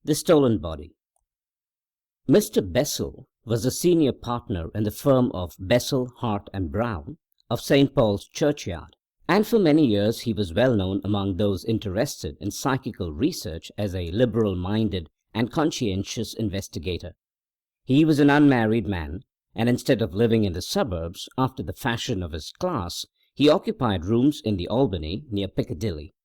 The Stolen Body. Mr. Bessel was a senior partner in the firm of Bessel, Hart and Brown of St. Paul's Churchyard, and for many years he was well known among those interested in psychical research as a liberal-minded and conscientious investigator. He was an unmarried man, and instead of living in the suburbs after the fashion of his class, he occupied rooms in the Albany near Piccadilly.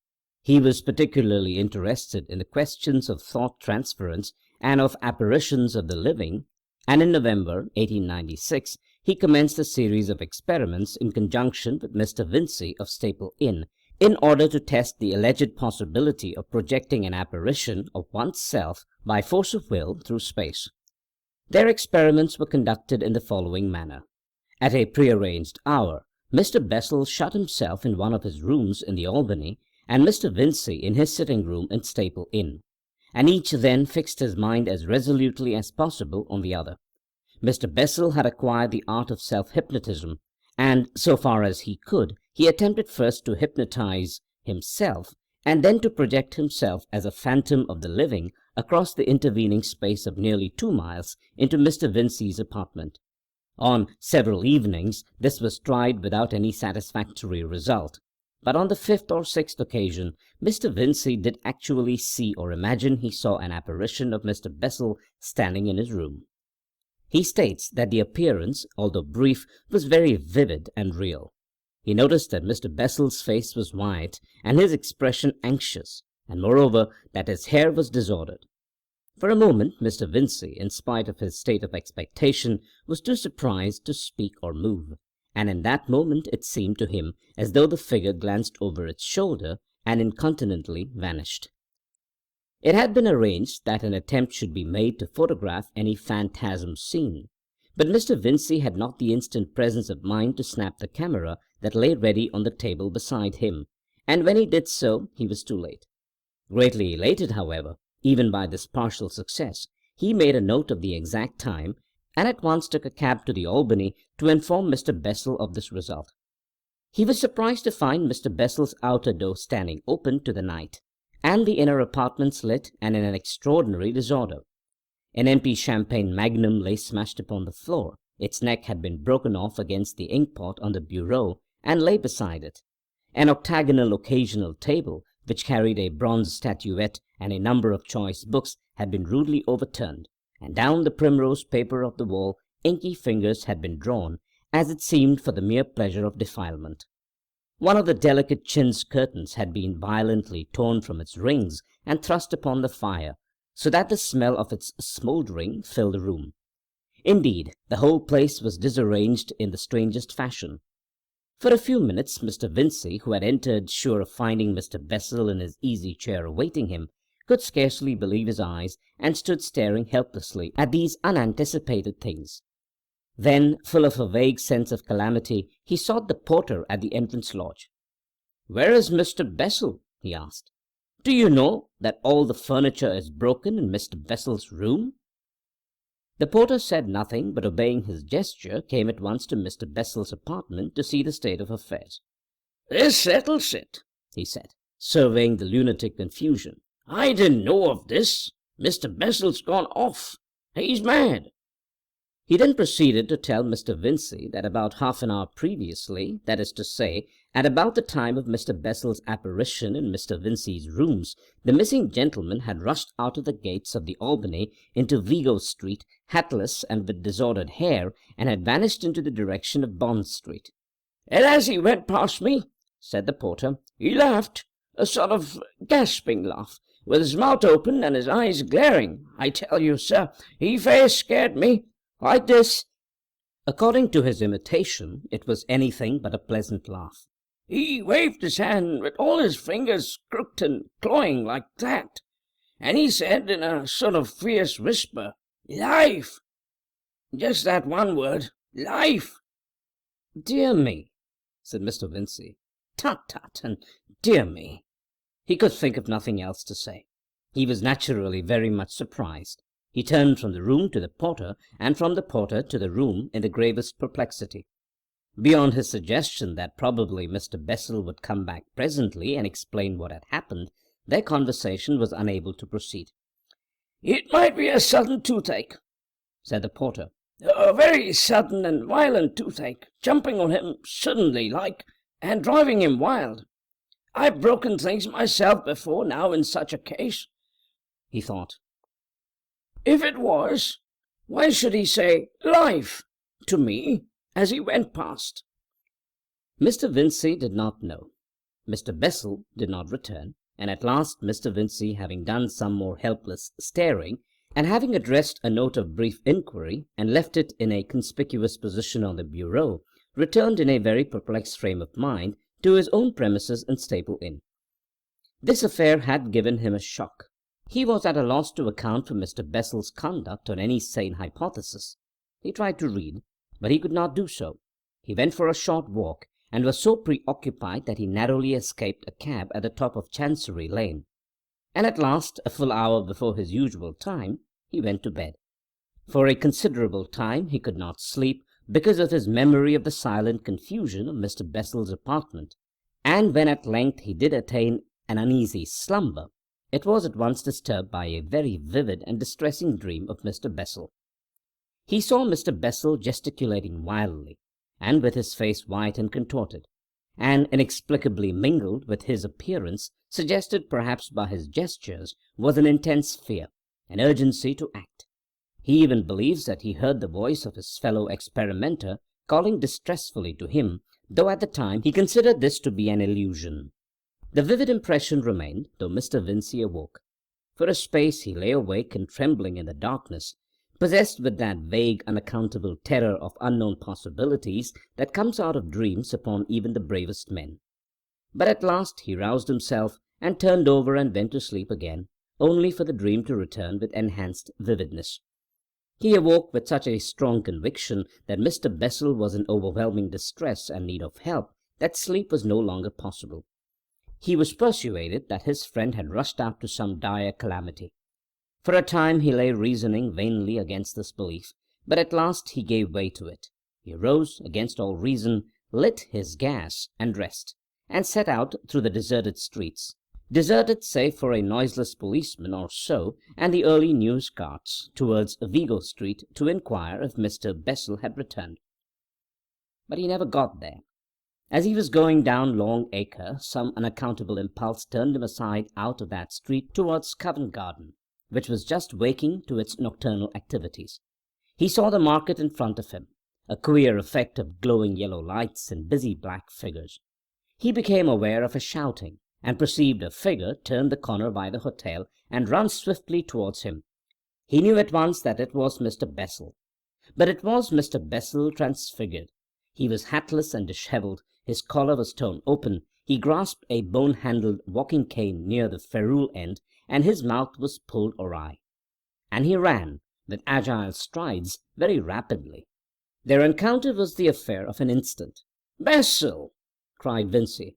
He was particularly interested in the questions of thought transference and of apparitions of the living, and in November 1896 he commenced a series of experiments in conjunction with Mr. Vincey of Staple Inn, in order to test the alleged possibility of projecting an apparition of one's self by force of will through space. Their experiments were conducted in the following manner. At a prearranged hour, Mr. Bessel shut himself in one of his rooms in the Albany, and Mr. Vincey in his sitting room in Staple Inn, and each then fixed his mind as resolutely as possible on the other. Mr. Bessel had acquired the art of self-hypnotism, and, so far as he could, he attempted first to hypnotize himself, and then to project himself as a phantom of the living across the intervening space of nearly 2 miles into Mr. Vincey's apartment. On several evenings this was tried without any satisfactory result, but on the 5th or 6th occasion Mr. Vincey did actually see or imagine he saw an apparition of Mr. Bessel standing in his room. He states that the appearance, although brief, was very vivid and real. He noticed that Mr. Bessel's face was white and his expression anxious, and moreover that his hair was disordered. For a moment Mr. Vincey, in spite of his state of expectation, was too surprised to speak or move, and in that moment it seemed to him as though the figure glanced over its shoulder and incontinently vanished. It had been arranged that an attempt should be made to photograph any phantasm seen, but Mr. Vincey had not the instant presence of mind to snap the camera that lay ready on the table beside him, and when he did so he was too late. Greatly elated, however, even by this partial success, he made a note of the exact time, and at once took a cab to the Albany to inform Mr. Bessel of this result. He was surprised to find Mr. Bessel's outer door standing open to the night, and the inner apartments lit and in an extraordinary disorder. An empty champagne magnum lay smashed upon the floor. Its neck had been broken off against the ink-pot on the bureau and lay beside it. An octagonal occasional table, which carried a bronze statuette and a number of choice books, had been rudely overturned, and down the primrose paper of the wall inky fingers had been drawn, as it seemed for the mere pleasure of defilement. One of the delicate chintz curtains had been violently torn from its rings and thrust upon the fire, so that the smell of its smouldering filled the room. Indeed, the whole place was disarranged in the strangest fashion. For a few minutes Mr. Vincey, who had entered sure of finding Mr. Bessel in his easy chair awaiting him, could scarcely believe his eyes, and stood staring helplessly at these unanticipated things. Then, full of a vague sense of calamity, he sought the porter at the entrance lodge. "Where is Mr. Bessel?" he asked. "Do you know that all the furniture is broken in Mr. Bessel's room?" The porter said nothing, but obeying his gesture, came at once to Mr. Bessel's apartment to see the state of affairs. "This settles it," he said, surveying the lunatic confusion. "I didn't know of this. Mr. Bessel's gone off. He's mad." He then proceeded to tell Mr. Vincey that about half an hour previously, that is to say, at about the time of Mr. Bessel's apparition in Mr. Vincey's rooms, the missing gentleman had rushed out of the gates of the Albany into Vigo Street, hatless and with disordered hair, and had vanished into the direction of Bond Street. "And as he went past me," said the porter, "he laughed, a sort of gasping laugh, with his mouth open and his eyes glaring. I tell you, sir, he fair scared me. Like this." According to his imitation, it was anything but a pleasant laugh. "He waved his hand with all his fingers crooked and clawing like that, and he said in a sort of fierce whisper, 'Life!' Just that one word, 'Life!'" "Dear me," said Mr. Vincey. "Tut, tut, and dear me." He could think of nothing else to say. He was naturally very much surprised. He turned from the room to the porter, and from the porter to the room in the gravest perplexity. Beyond his suggestion that probably Mr. Bessel would come back presently and explain what had happened, their conversation was unable to proceed. "It might be a sudden toothache," said the porter. "A very sudden and violent toothache, jumping on him suddenly like, and driving him wild. I've broken things myself before now in such a case," he thought. "If it was, why should he say 'life' to me as he went past?" Mr. Vincey did not know. Mr. Bessel did not return, and at last Mr. Vincey, having done some more helpless staring, and having addressed a note of brief inquiry and left it in a conspicuous position on the bureau, returned in a very perplexed frame of mind to his own premises in Staple Inn. This affair had given him a shock. He was at a loss to account for Mr. Bessel's conduct on any sane hypothesis. He tried to read, but he could not do so. He went for a short walk, and was so preoccupied that he narrowly escaped a cab at the top of Chancery Lane. And at last, a full hour before his usual time, he went to bed. For a considerable time he could not sleep, because of his memory of the silent confusion of Mr. Bessel's apartment, and when at length he did attain an uneasy slumber, it was at once disturbed by a very vivid and distressing dream of Mr. Bessel. He saw Mr. Bessel gesticulating wildly, and with his face white and contorted, and inexplicably mingled with his appearance, suggested perhaps by his gestures, was an intense fear, an urgency to act. He even believes that he heard the voice of his fellow experimenter calling distressfully to him, though at the time he considered this to be an illusion. The vivid impression remained, though Mr. Vincey awoke. For a space he lay awake and trembling in the darkness, possessed with that vague, unaccountable terror of unknown possibilities that comes out of dreams upon even the bravest men. But at last he roused himself and turned over and went to sleep again, only for the dream to return with enhanced vividness. He awoke with such a strong conviction that Mr. Bessel was in overwhelming distress and need of help that sleep was no longer possible. He was persuaded that his friend had rushed out to some dire calamity. For a time he lay reasoning vainly against this belief, but at last he gave way to it. He rose against all reason, lit his gas, and dressed, and set out through the deserted streets, deserted save for a noiseless policeman or so and the early news carts, towards Vigo Street to inquire if Mr. Bessel had returned. But he never got there. As he was going down Long Acre, some unaccountable impulse turned him aside out of that street towards Covent Garden, which was just waking to its nocturnal activities. He saw the market in front of him, a queer effect of glowing yellow lights and busy black figures. He became aware of a shouting, and perceived a figure turn the corner by the hotel and run swiftly towards him. He knew at once that it was Mr. Bessel. But it was Mr. Bessel transfigured. He was hatless and dishevelled, his collar was torn open, he grasped a bone-handled walking cane near the ferrule end, and his mouth was pulled awry. And he ran, with agile strides, very rapidly. Their encounter was the affair of an instant. "Bessel!" cried Vincey.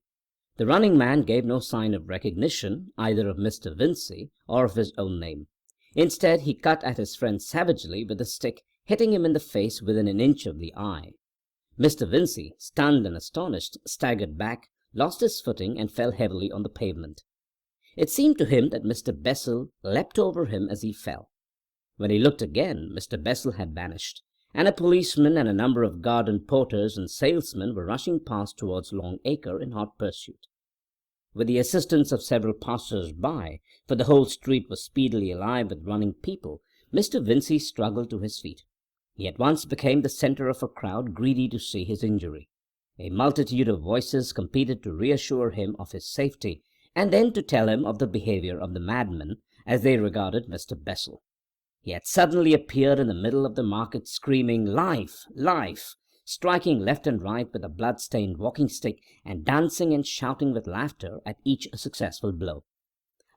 The running man gave no sign of recognition, either of Mr. Vincey or of his own name. Instead, he cut at his friend savagely with a stick, hitting him in the face within an inch of the eye. Mr. Vincey, stunned and astonished, staggered back, lost his footing, and fell heavily on the pavement. It seemed to him that Mr. Bessel leapt over him as he fell. When he looked again, Mr. Bessel had vanished, and a policeman and a number of garden porters and salesmen were rushing past towards Long Acre in hot pursuit. With the assistance of several passers-by, for the whole street was speedily alive with running people, Mr. Vincey struggled to his feet. He at once became the centre of a crowd greedy to see his injury. A multitude of voices competed to reassure him of his safety, and then to tell him of the behaviour of the madman, as they regarded Mr. Bessel. He had suddenly appeared in the middle of the market, screaming "Life! Life!", striking left and right with a blood-stained walking-stick, and dancing and shouting with laughter at each successful blow.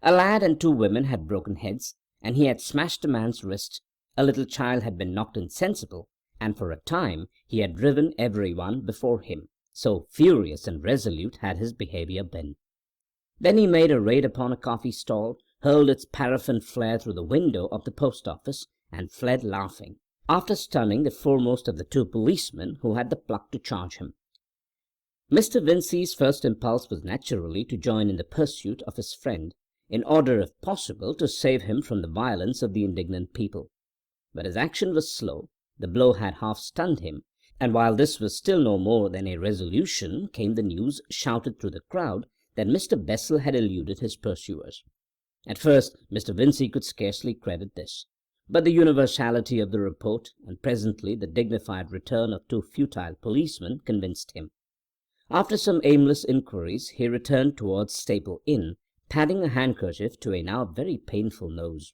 A lad and two women had broken heads, and he had smashed a man's wrist. A little child had been knocked insensible, and for a time he had driven everyone before him, so furious and resolute had his behaviour been. Then he made a raid upon a coffee stall, hurled its paraffin flare through the window of the post office, and fled laughing, after stunning the foremost of the two policemen who had the pluck to charge him. Mr. Vincey's first impulse was naturally to join in the pursuit of his friend, in order, if possible, to save him from the violence of the indignant people. But his action was slow, the blow had half stunned him, and while this was still no more than a resolution, came the news, shouted through the crowd, that Mr. Bessel had eluded his pursuers. At first Mr. Vincey could scarcely credit this, but the universality of the report, and presently the dignified return of 2 futile policemen, convinced him. After some aimless inquiries, he returned towards Staple Inn, patting a handkerchief to a now very painful nose.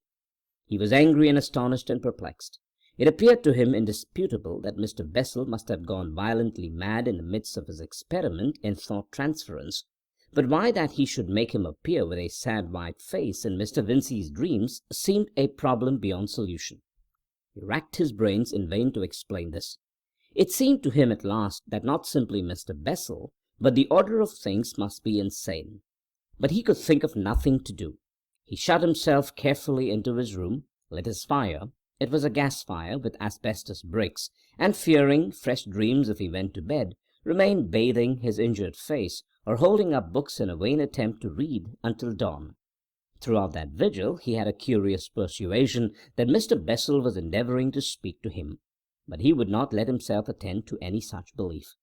He was angry and astonished and perplexed. It appeared to him indisputable that Mr. Bessel must have gone violently mad in the midst of his experiment in thought transference, but why that he should make him appear with a sad white face in Mr. Vincey's dreams seemed a problem beyond solution. He racked his brains in vain to explain this. It seemed to him at last that not simply Mr. Bessel, but the order of things must be insane. But he could think of nothing to do. He shut himself carefully into his room, lit his fire — it was a gas fire with asbestos bricks — and, fearing fresh dreams if he went to bed, remained bathing his injured face or holding up books in a vain attempt to read until dawn. Throughout that vigil he had a curious persuasion that Mr. Bessel was endeavouring to speak to him, but he would not let himself attend to any such belief.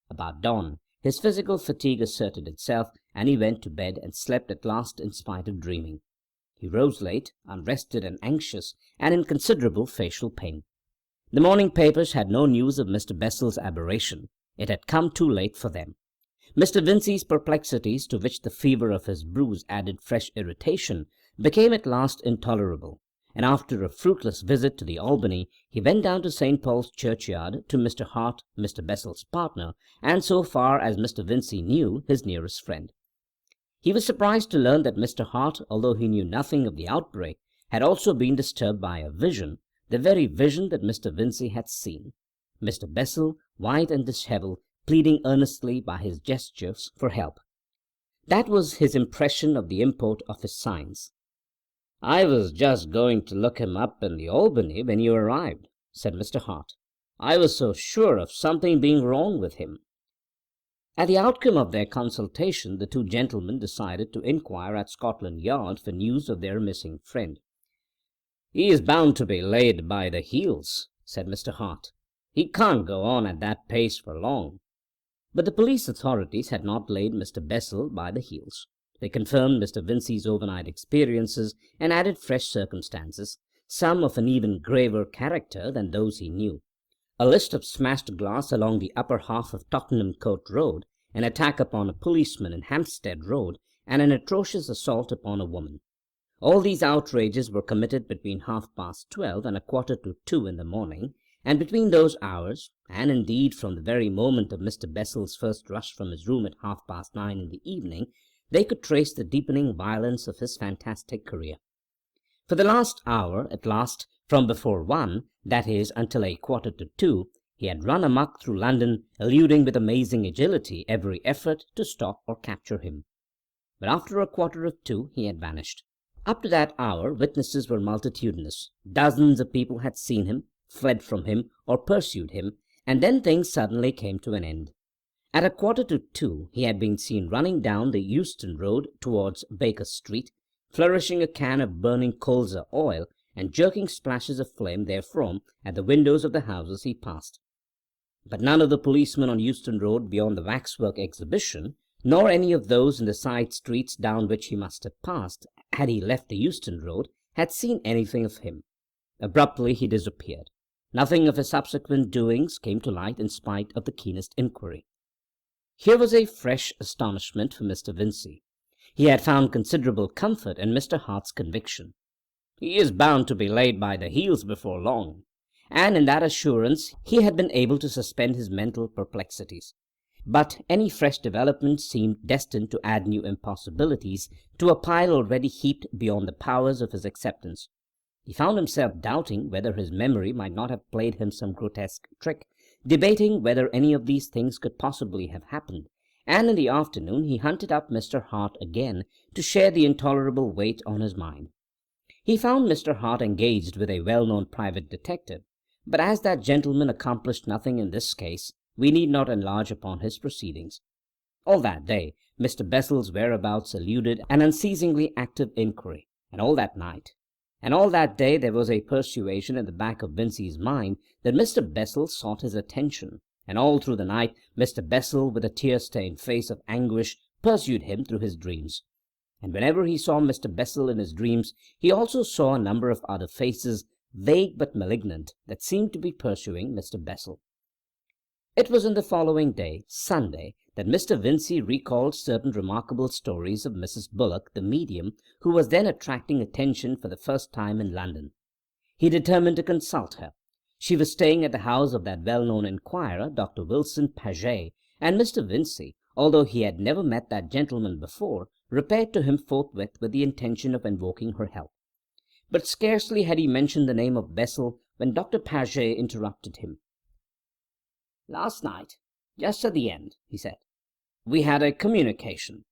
About dawn his physical fatigue asserted itself, and he went to bed and slept at last in spite of dreaming. He rose late, unrested and anxious, and in considerable facial pain. The morning papers had no news of Mr. Bessel's aberration. It had come too late for them. Mr. Vincey's perplexities, to which the fever of his bruise added fresh irritation, became at last intolerable, and after a fruitless visit to the Albany, he went down to St. Paul's churchyard to Mr. Hart, Mr. Bessel's partner, and so far as Mr. Vincey knew, his nearest friend. He was surprised to learn that Mr. Hart, although he knew nothing of the outbreak, had also been disturbed by a vision, the very vision that Mr. Vincey had seen. Mr. Bessel, white and dishevelled, pleading earnestly by his gestures for help. That was his impression of the import of his signs. "I was just going to look him up in the Albany when you arrived," said Mr. Hart. "I was so sure of something being wrong with him." At the outcome of their consultation, the 2 gentlemen decided to inquire at Scotland Yard for news of their missing friend. "He is bound to be laid by the heels," said Mr. Hart. "He can't go on at that pace for long." But the police authorities had not laid Mr. Bessel by the heels. They confirmed Mr. Vincey's overnight experiences and added fresh circumstances, some of an even graver character than those he knew. A list of smashed glass along the upper half of Tottenham Court Road, an attack upon a policeman in Hampstead Road, and an atrocious assault upon a woman. All these outrages were committed between 12:30 and 1:45 in the morning, and between those hours, and indeed from the very moment of Mr. Bessel's first rush from his room at 9:30 in the evening, they could trace the deepening violence of his fantastic career. For the last hour, at last, from before 1, that is, until 1:45, he had run amok through London, eluding with amazing agility every effort to stop or capture him. But after 1:45 he had vanished. Up to that hour witnesses were multitudinous. Dozens of people had seen him, fled from him, or pursued him, and then things suddenly came to an end. At 1:45 he had been seen running down the Euston Road towards Baker Street, flourishing a can of burning colza oil and jerking splashes of flame therefrom at the windows of the houses he passed. But none of the policemen on Euston Road beyond the waxwork exhibition, nor any of those in the side streets down which he must have passed, had he left the Euston Road, had seen anything of him. Abruptly he disappeared. Nothing of his subsequent doings came to light in spite of the keenest inquiry. Here was a fresh astonishment for Mr. Vincey. He had found considerable comfort in Mr. Hart's conviction. "He is bound to be laid by the heels before long," and in that assurance he had been able to suspend his mental perplexities. But any fresh development seemed destined to add new impossibilities to a pile already heaped beyond the powers of his acceptance. He found himself doubting whether his memory might not have played him some grotesque trick, debating whether any of these things could possibly have happened, and in the afternoon he hunted up Mr. Hart again to share the intolerable weight on his mind. He found Mr. Hart engaged with a well-known private detective, but as that gentleman accomplished nothing in this case, we need not enlarge upon his proceedings. All that day, Mr. Bessel's whereabouts eluded an unceasingly active inquiry, and all that night. And all that day there was a persuasion in the back of Vincey's mind that Mr. Bessel sought his attention, and all through the night Mr. Bessel, with a tear-stained face of anguish, pursued him through his dreams. And whenever he saw Mr. Bessel in his dreams, he also saw a number of other faces, vague but malignant, that seemed to be pursuing Mr. Bessel. It was on the following day, Sunday, that Mr. Vincey recalled certain remarkable stories of Mrs. Bullock, the medium, who was then attracting attention for the first time in London. He determined to consult her. She was staying at the house of that well-known inquirer, Dr. Wilson Paget, and Mr. Vincey, although he had never met that gentleman before, repaired to him forthwith with the intention of invoking her help. But scarcely had he mentioned the name of Bessel when Dr. Paget interrupted him. "Last night, just at the end," he said, "we had a communication."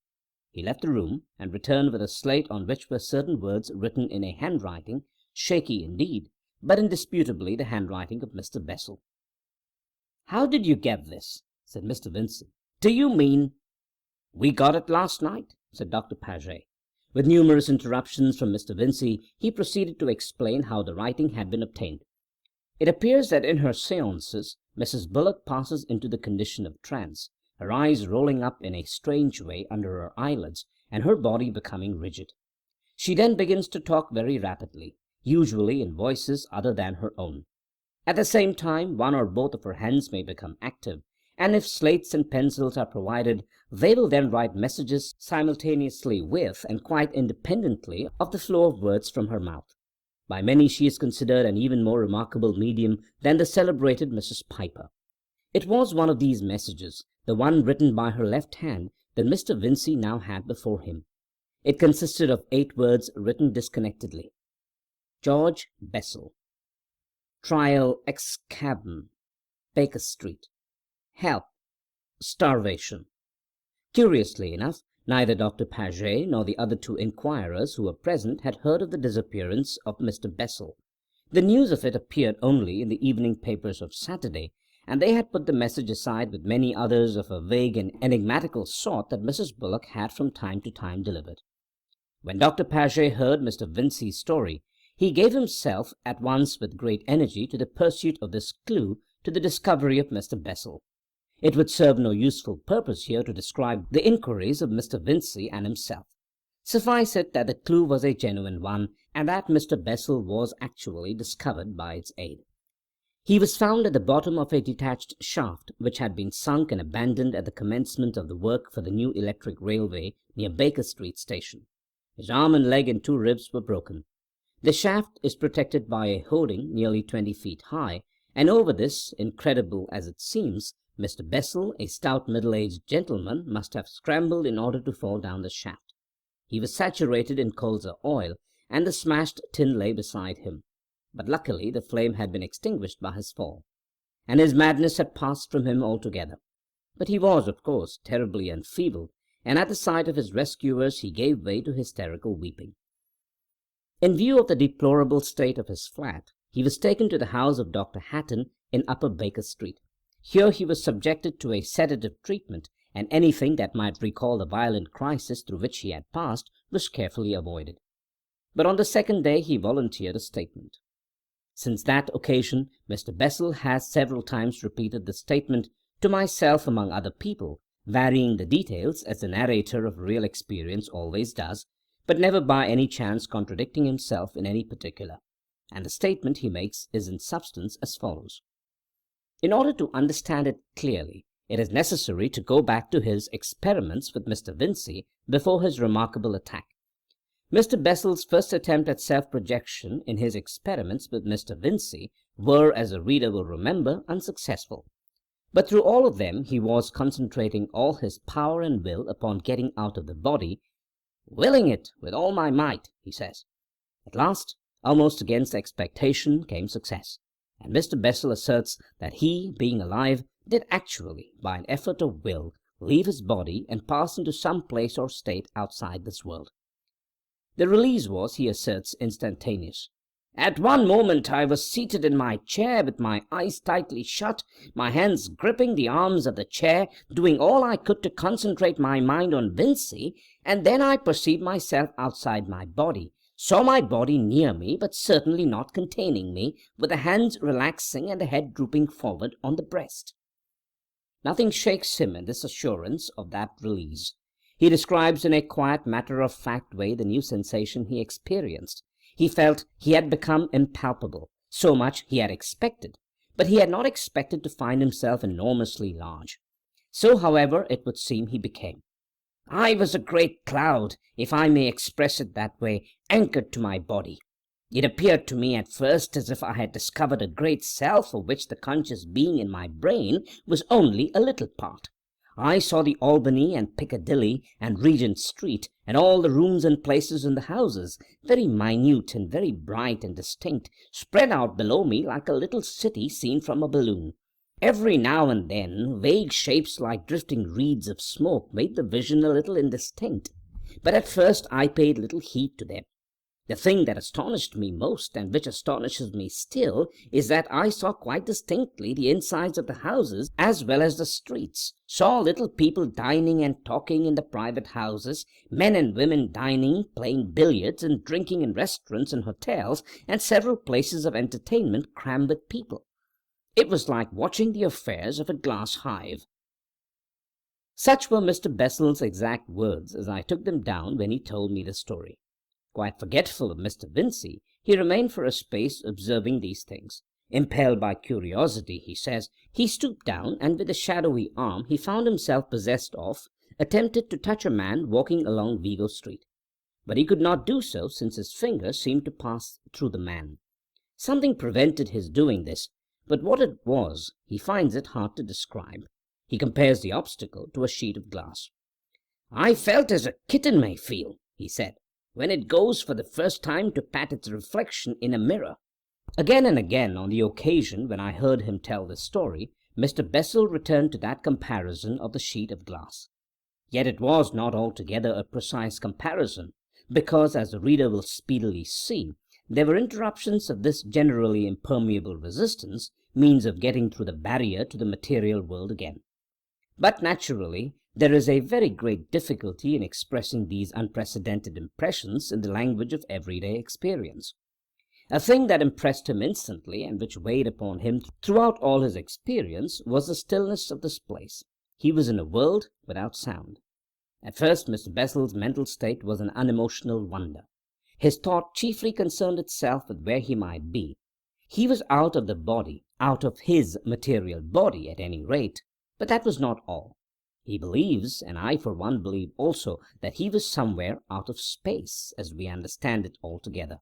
He left the room and returned with a slate on which were certain words written in a handwriting, shaky indeed, but indisputably the handwriting of Mr. Bessel. "How did you get this?" said Mr. Vincey. "Do you mean—" "We got it last night," said Dr. Paget. With numerous interruptions from Mr. Vincey, he proceeded to explain how the writing had been obtained. It appears that in her séances, Mrs. Bullock passes into the condition of trance, her eyes rolling up in a strange way under her eyelids, and her body becoming rigid. She then begins to talk very rapidly, usually in voices other than her own. At the same time, one or both of her hands may become active, and if slates and pencils are provided, they will then write messages simultaneously with and quite independently of the flow of words from her mouth. By many she is considered an even more remarkable medium than the celebrated Mrs. Piper. It was one of these messages, the one written by her left hand, that Mr. Vincey now had before him. It consisted of 8 words written disconnectedly. George Bessel. Trial ex cabin. Baker Street. Help. Starvation. Curiously enough, neither Dr. Paget nor the other 2 inquirers who were present had heard of the disappearance of Mr. Bessel. The news of it appeared only in the evening papers of Saturday, and they had put the message aside with many others of a vague and enigmatical sort that Mrs. Bullock had from time to time delivered. When Dr. Paget heard Mr. Vincey's story, he gave himself at once with great energy to the pursuit of this clue to the discovery of Mr. Bessel. It would serve no useful purpose here to describe the inquiries of Mr. Vincey and himself. Suffice it that the clue was a genuine one, and that Mr. Bessel was actually discovered by its aid. He was found at the bottom of a detached shaft which had been sunk and abandoned at the commencement of the work for the new electric railway near Baker Street Station. His arm and leg and 2 ribs were broken. The shaft is protected by a hoarding nearly 20 feet high, and over this, incredible as it seems, Mr. Bessel, a stout middle-aged gentleman, must have scrambled in order to fall down the shaft. He was saturated in colza oil, and the smashed tin lay beside him. But luckily the flame had been extinguished by his fall, and his madness had passed from him altogether. But he was, of course, terribly enfeebled, and at the sight of his rescuers he gave way to hysterical weeping. In view of the deplorable state of his flat, he was taken to the house of Dr. Hatton in Upper Baker Street. Here he was subjected to a sedative treatment, and anything that might recall the violent crisis through which he had passed was carefully avoided. But on the 2nd day he volunteered a statement. Since that occasion, Mr. Bessel has several times repeated the statement to myself among other people, varying the details as the narrator of real experience always does, but never by any chance contradicting himself in any particular. And the statement he makes is in substance as follows. In order to understand it clearly, it is necessary to go back to his experiments with Mr. Vincey before his remarkable attack. Mr. Bessel's first attempt at self-projection in his experiments with Mr. Vincey were, as the reader will remember, unsuccessful. But through all of them he was concentrating all his power and will upon getting out of the body, "willing it with all my might," he says. At last, almost against expectation, came success, and Mr. Bessel asserts that he, being alive, did actually, by an effort of will, leave his body and pass into some place or state outside this world. The release was, he asserts, instantaneous. At one moment I was seated in my chair with my eyes tightly shut, my hands gripping the arms of the chair, doing all I could to concentrate my mind on Vincy, and then I perceived myself outside my body, saw my body near me but certainly not containing me, with the hands relaxing and the head drooping forward on the breast. Nothing shakes him in this assurance of that release. He describes in a quiet matter-of-fact way the new sensation he experienced. He felt he had become impalpable. So much he had expected, but he had not expected to find himself enormously large. So, however, it would seem he became. I was a great cloud, if I may express it that way, anchored to my body. It appeared to me at first as if I had discovered a great self of which the conscious being in my brain was only a little part. I saw the Albany and Piccadilly and Regent Street and all the rooms and places in the houses, very minute and very bright and distinct, spread out below me like a little city seen from a balloon. Every now and then vague shapes like drifting reeds of smoke made the vision a little indistinct, but at first I paid little heed to them. The thing that astonished me most, and which astonishes me still, is that I saw quite distinctly the insides of the houses as well as the streets, saw little people dining and talking in the private houses, men and women dining, playing billiards and drinking in restaurants and hotels, and several places of entertainment crammed with people. It was like watching the affairs of a glass hive. Such were Mr. Bessel's exact words as I took them down when he told me the story. Quite forgetful of Mr. Vincy, he remained for a space observing these things. Impelled by curiosity, he says, he stooped down, and with a shadowy arm he found himself possessed of, attempted to touch a man walking along Vigo Street. But he could not do so, since his finger seemed to pass through the man. Something prevented his doing this, but what it was, he finds it hard to describe. He compares the obstacle to a sheet of glass. I felt as a kitten may feel, he said, when it goes for the first time to pat its reflection in a mirror. Again and again, on the occasion when I heard him tell this story, Mr. Bessel returned to that comparison of the sheet of glass. Yet it was not altogether a precise comparison, because, as the reader will speedily see, there were interruptions of this generally impermeable resistance, means of getting through the barrier to the material world again. But naturally, there is a very great difficulty in expressing these unprecedented impressions in the language of everyday experience. A thing that impressed him instantly and which weighed upon him throughout all his experience was the stillness of this place. He was in a world without sound. At first Mr. Bessel's mental state was an unemotional wonder. His thought chiefly concerned itself with where he might be. He was out of the body, out of his material body at any rate, but that was not all. He believes, and I for one believe also, that he was somewhere out of space, as we understand it altogether.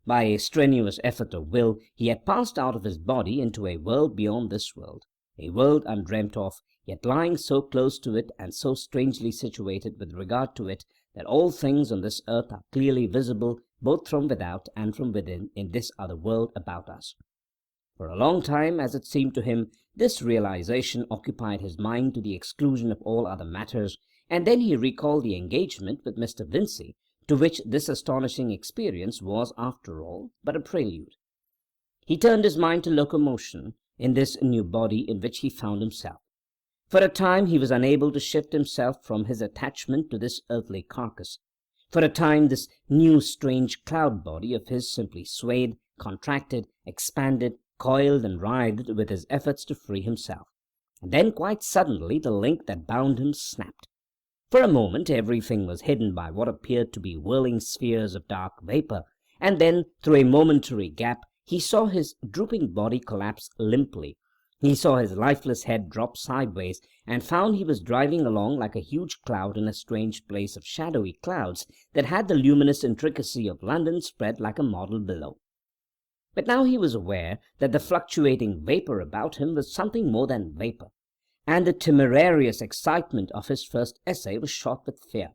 By a strenuous effort of will, he had passed out of his body into a world beyond this world, a world undreamt of, yet lying so close to it and so strangely situated with regard to it that all things on this earth are clearly visible both from without and from within in this other world about us. For a long time, as it seemed to him, this realization occupied his mind to the exclusion of all other matters, and then he recalled the engagement with Mr. Vincy, to which this astonishing experience was, after all, but a prelude. He turned his mind to locomotion in this new body in which he found himself. For a time he was unable to shift himself from his attachment to this earthly carcass. For a time this new strange cloud body of his simply swayed, contracted, expanded, coiled and writhed with his efforts to free himself. And then quite suddenly the link that bound him snapped. For a moment everything was hidden by what appeared to be whirling spheres of dark vapor, and then, through a momentary gap, he saw his drooping body collapse limply. He saw his lifeless head drop sideways, and found he was driving along like a huge cloud in a strange place of shadowy clouds that had the luminous intricacy of London spread like a model below. But now he was aware that the fluctuating vapor about him was something more than vapor, and the temerarious excitement of his first essay was shot with fear.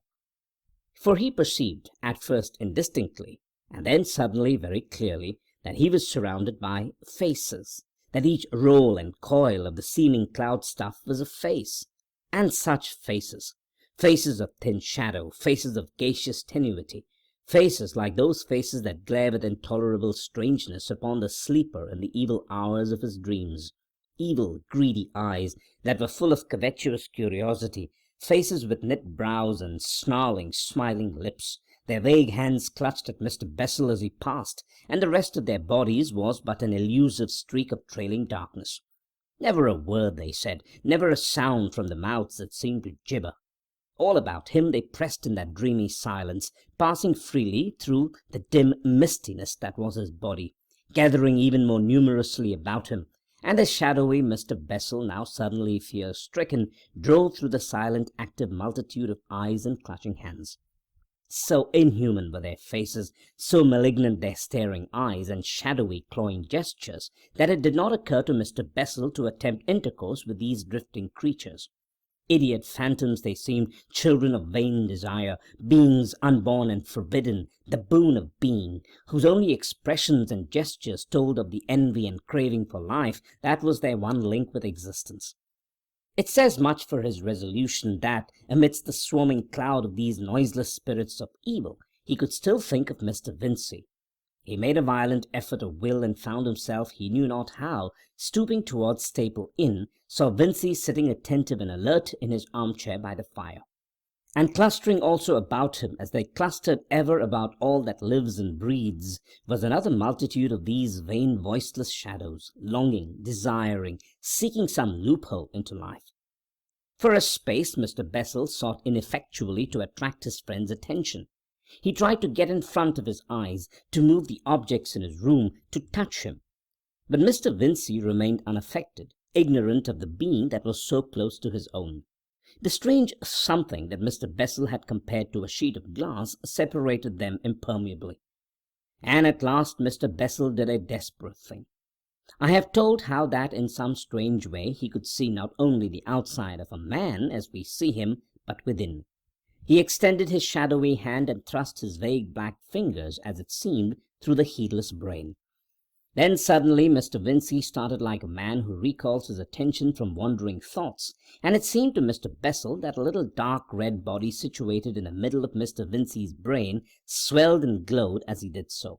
For he perceived, at first indistinctly, and then suddenly very clearly, that he was surrounded by faces, that each roll and coil of the seeming cloud stuff was a face, and such faces, faces of thin shadow, faces of gaseous tenuity, faces like those faces that glare with intolerable strangeness upon the sleeper in the evil hours of his dreams. Evil, greedy eyes that were full of covetous curiosity, faces with knit brows and snarling, smiling lips. Their vague hands clutched at Mr. Bessel as he passed, and the rest of their bodies was but an elusive streak of trailing darkness. Never a word they said, never a sound from the mouths that seemed to gibber. All about him they pressed in that dreamy silence, passing freely through the dim mistiness that was his body, gathering even more numerously about him, and the shadowy Mr. Bessel, now suddenly fear-stricken, drove through the silent, active multitude of eyes and clutching hands. So inhuman were their faces, so malignant their staring eyes and shadowy, clawing gestures, that it did not occur to Mr. Bessel to attempt intercourse with these drifting creatures. Idiot phantoms they seemed, children of vain desire, beings unborn and forbidden, the boon of being, whose only expressions and gestures told of the envy and craving for life that was their one link with existence. It says much for his resolution that, amidst the swarming cloud of these noiseless spirits of evil, he could still think of Mr. Vincey. He made a violent effort of will and found himself, he knew not how, stooping towards Staple Inn, saw Vincey sitting attentive and alert in his armchair by the fire. And clustering also about him, as they clustered ever about all that lives and breathes, was another multitude of these vain voiceless shadows, longing, desiring, seeking some loophole into life. For a space Mr. Bessel sought ineffectually to attract his friend's attention. He tried to get in front of his eyes, to move the objects in his room, to touch him. But Mr. Vincey remained unaffected, ignorant of the being that was so close to his own. The strange something that Mr. Bessel had compared to a sheet of glass separated them impermeably. And at last Mr. Bessel did a desperate thing. I have told how that in some strange way he could see not only the outside of a man as we see him, but within. He extended his shadowy hand and thrust his vague black fingers, as it seemed, through the heedless brain. Then suddenly Mr. Vincey started like a man who recalls his attention from wandering thoughts, and it seemed to Mr. Bessel that a little dark red body situated in the middle of Mr. Vincey's brain swelled and glowed as he did so.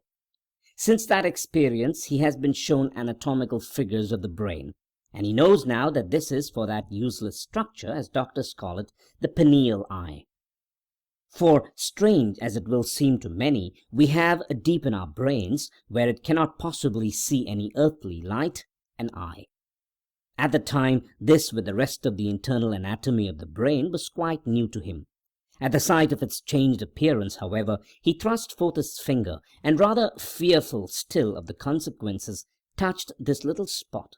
Since that experience he has been shown anatomical figures of the brain, and he knows now that this is for that useless structure, as doctors call it, the pineal eye. For, strange as it will seem to many, we have deep in our brains, where it cannot possibly see any earthly light, an eye. At the time, this, with the rest of the internal anatomy of the brain, was quite new to him. At the sight of its changed appearance, however, he thrust forth his finger, and rather fearful still of the consequences, touched this little spot.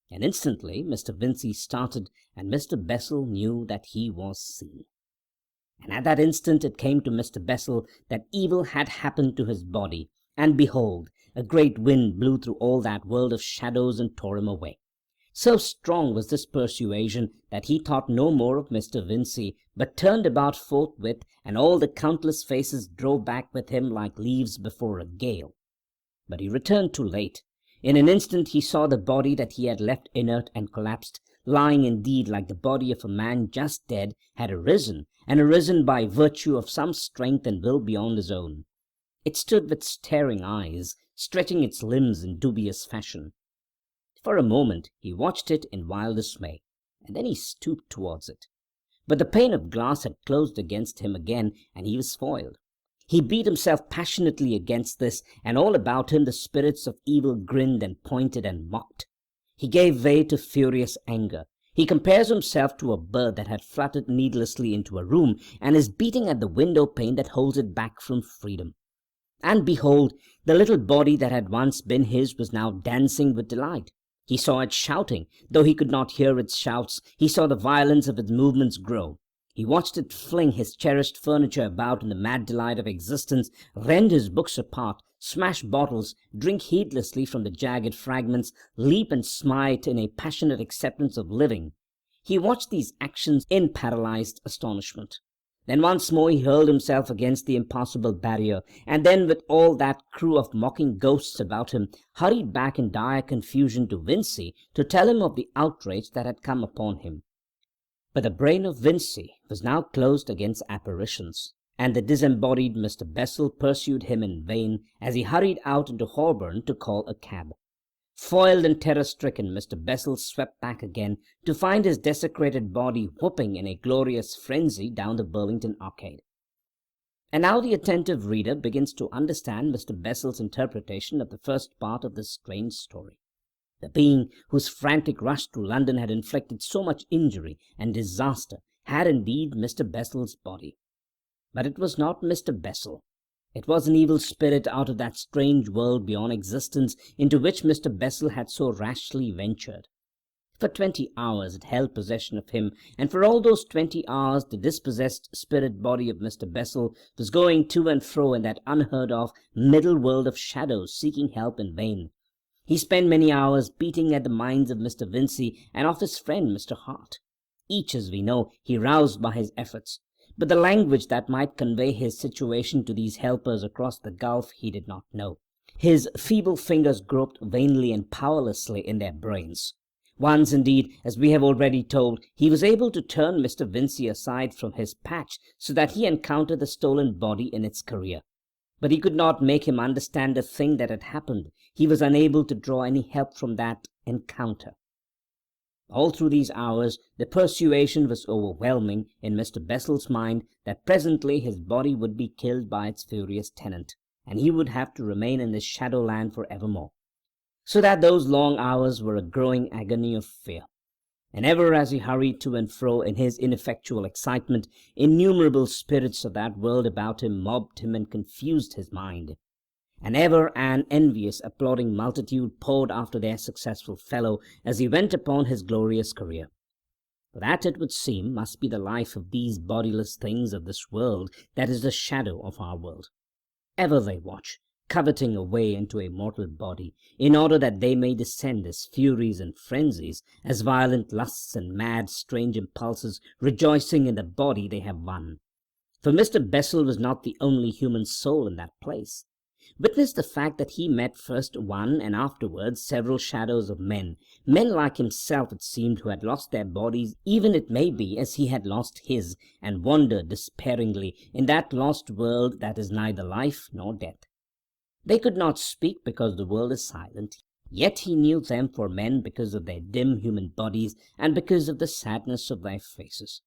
And instantly Mr. Vincey started, and Mr. Bessel knew that he was seen. And at that instant it came to Mr. Bessel that evil had happened to his body, and behold, a great wind blew through all that world of shadows and tore him away. So strong was this persuasion that he thought no more of Mr. Vincey, but turned about forthwith, and all the countless faces drove back with him like leaves before a gale. But he returned too late. In an instant he saw the body that he had left inert and collapsed, lying indeed like the body of a man just dead, had arisen, and arisen by virtue of some strength and will beyond his own. It stood with staring eyes, stretching its limbs in dubious fashion. For a moment he watched it in wild dismay, and then he stooped towards it. But the pane of glass had closed against him again, and he was foiled. He beat himself passionately against this, and all about him the spirits of evil grinned and pointed and mocked. He gave way to furious anger. He compares himself to a bird that had fluttered needlessly into a room, and is beating at the window pane that holds it back from freedom. And behold, the little body that had once been his was now dancing with delight. He saw it shouting, though he could not hear its shouts. He saw the violence of its movements grow. He watched it fling his cherished furniture about in the mad delight of existence, rend his books apart, smash bottles, drink heedlessly from the jagged fragments, leap and smite in a passionate acceptance of living. He watched these actions in paralyzed astonishment. Then once more he hurled himself against the impassable barrier, and then with all that crew of mocking ghosts about him, hurried back in dire confusion to Vincey to tell him of the outrage that had come upon him. But the brain of Vincey was now closed against apparitions, and the disembodied Mr. Bessel pursued him in vain as he hurried out into Holborn to call a cab. Foiled and terror-stricken, Mr. Bessel swept back again to find his desecrated body whooping in a glorious frenzy down the Burlington Arcade. And now the attentive reader begins to understand Mr. Bessel's interpretation of the first part of this strange story. The being whose frantic rush through London had inflicted so much injury and disaster had indeed Mr. Bessel's body. But it was not Mr. Bessel. It was an evil spirit out of that strange world beyond existence into which Mr. Bessel had so rashly ventured. For 20 hours it held possession of him, and for all those 20 hours the dispossessed spirit body of Mr. Bessel was going to and fro in that unheard-of middle world of shadows, seeking help in vain. He spent many hours beating at the minds of Mr. Vincey and of his friend Mr. Hart. Each, as we know, he roused by his efforts, but the language that might convey his situation to these helpers across the gulf he did not know. His feeble fingers groped vainly and powerlessly in their brains. Once, indeed, as we have already told, he was able to turn Mr. Vincey aside from his patch so that he encountered the stolen body in its career. But he could not make him understand the thing that had happened. He was unable to draw any help from that encounter. All through these hours the persuasion was overwhelming in Mr. Bessel's mind that presently his body would be killed by its furious tenant, and he would have to remain in this shadowland for evermore. So that those long hours were a growing agony of fear. And ever as he hurried to and fro in his ineffectual excitement, innumerable spirits of that world about him mobbed him and confused his mind. And ever an envious, applauding multitude poured after their successful fellow as he went upon his glorious career. For that, it would seem, must be the life of these bodiless things of this world that is the shadow of our world. Ever they watch, coveting a way into a mortal body, in order that they may descend as furies and frenzies, as violent lusts and mad, strange impulses, rejoicing in the body they have won. For Mr. Bessel was not the only human soul in that place. Witness the fact that he met first one and afterwards several shadows of men like himself, it seemed, who had lost their bodies, even it may be as he had lost his, and wandered despairingly in that lost world that is neither life nor death. They could not speak because the world is silent, yet he knew them for men because of their dim human bodies and because of the sadness of their faces.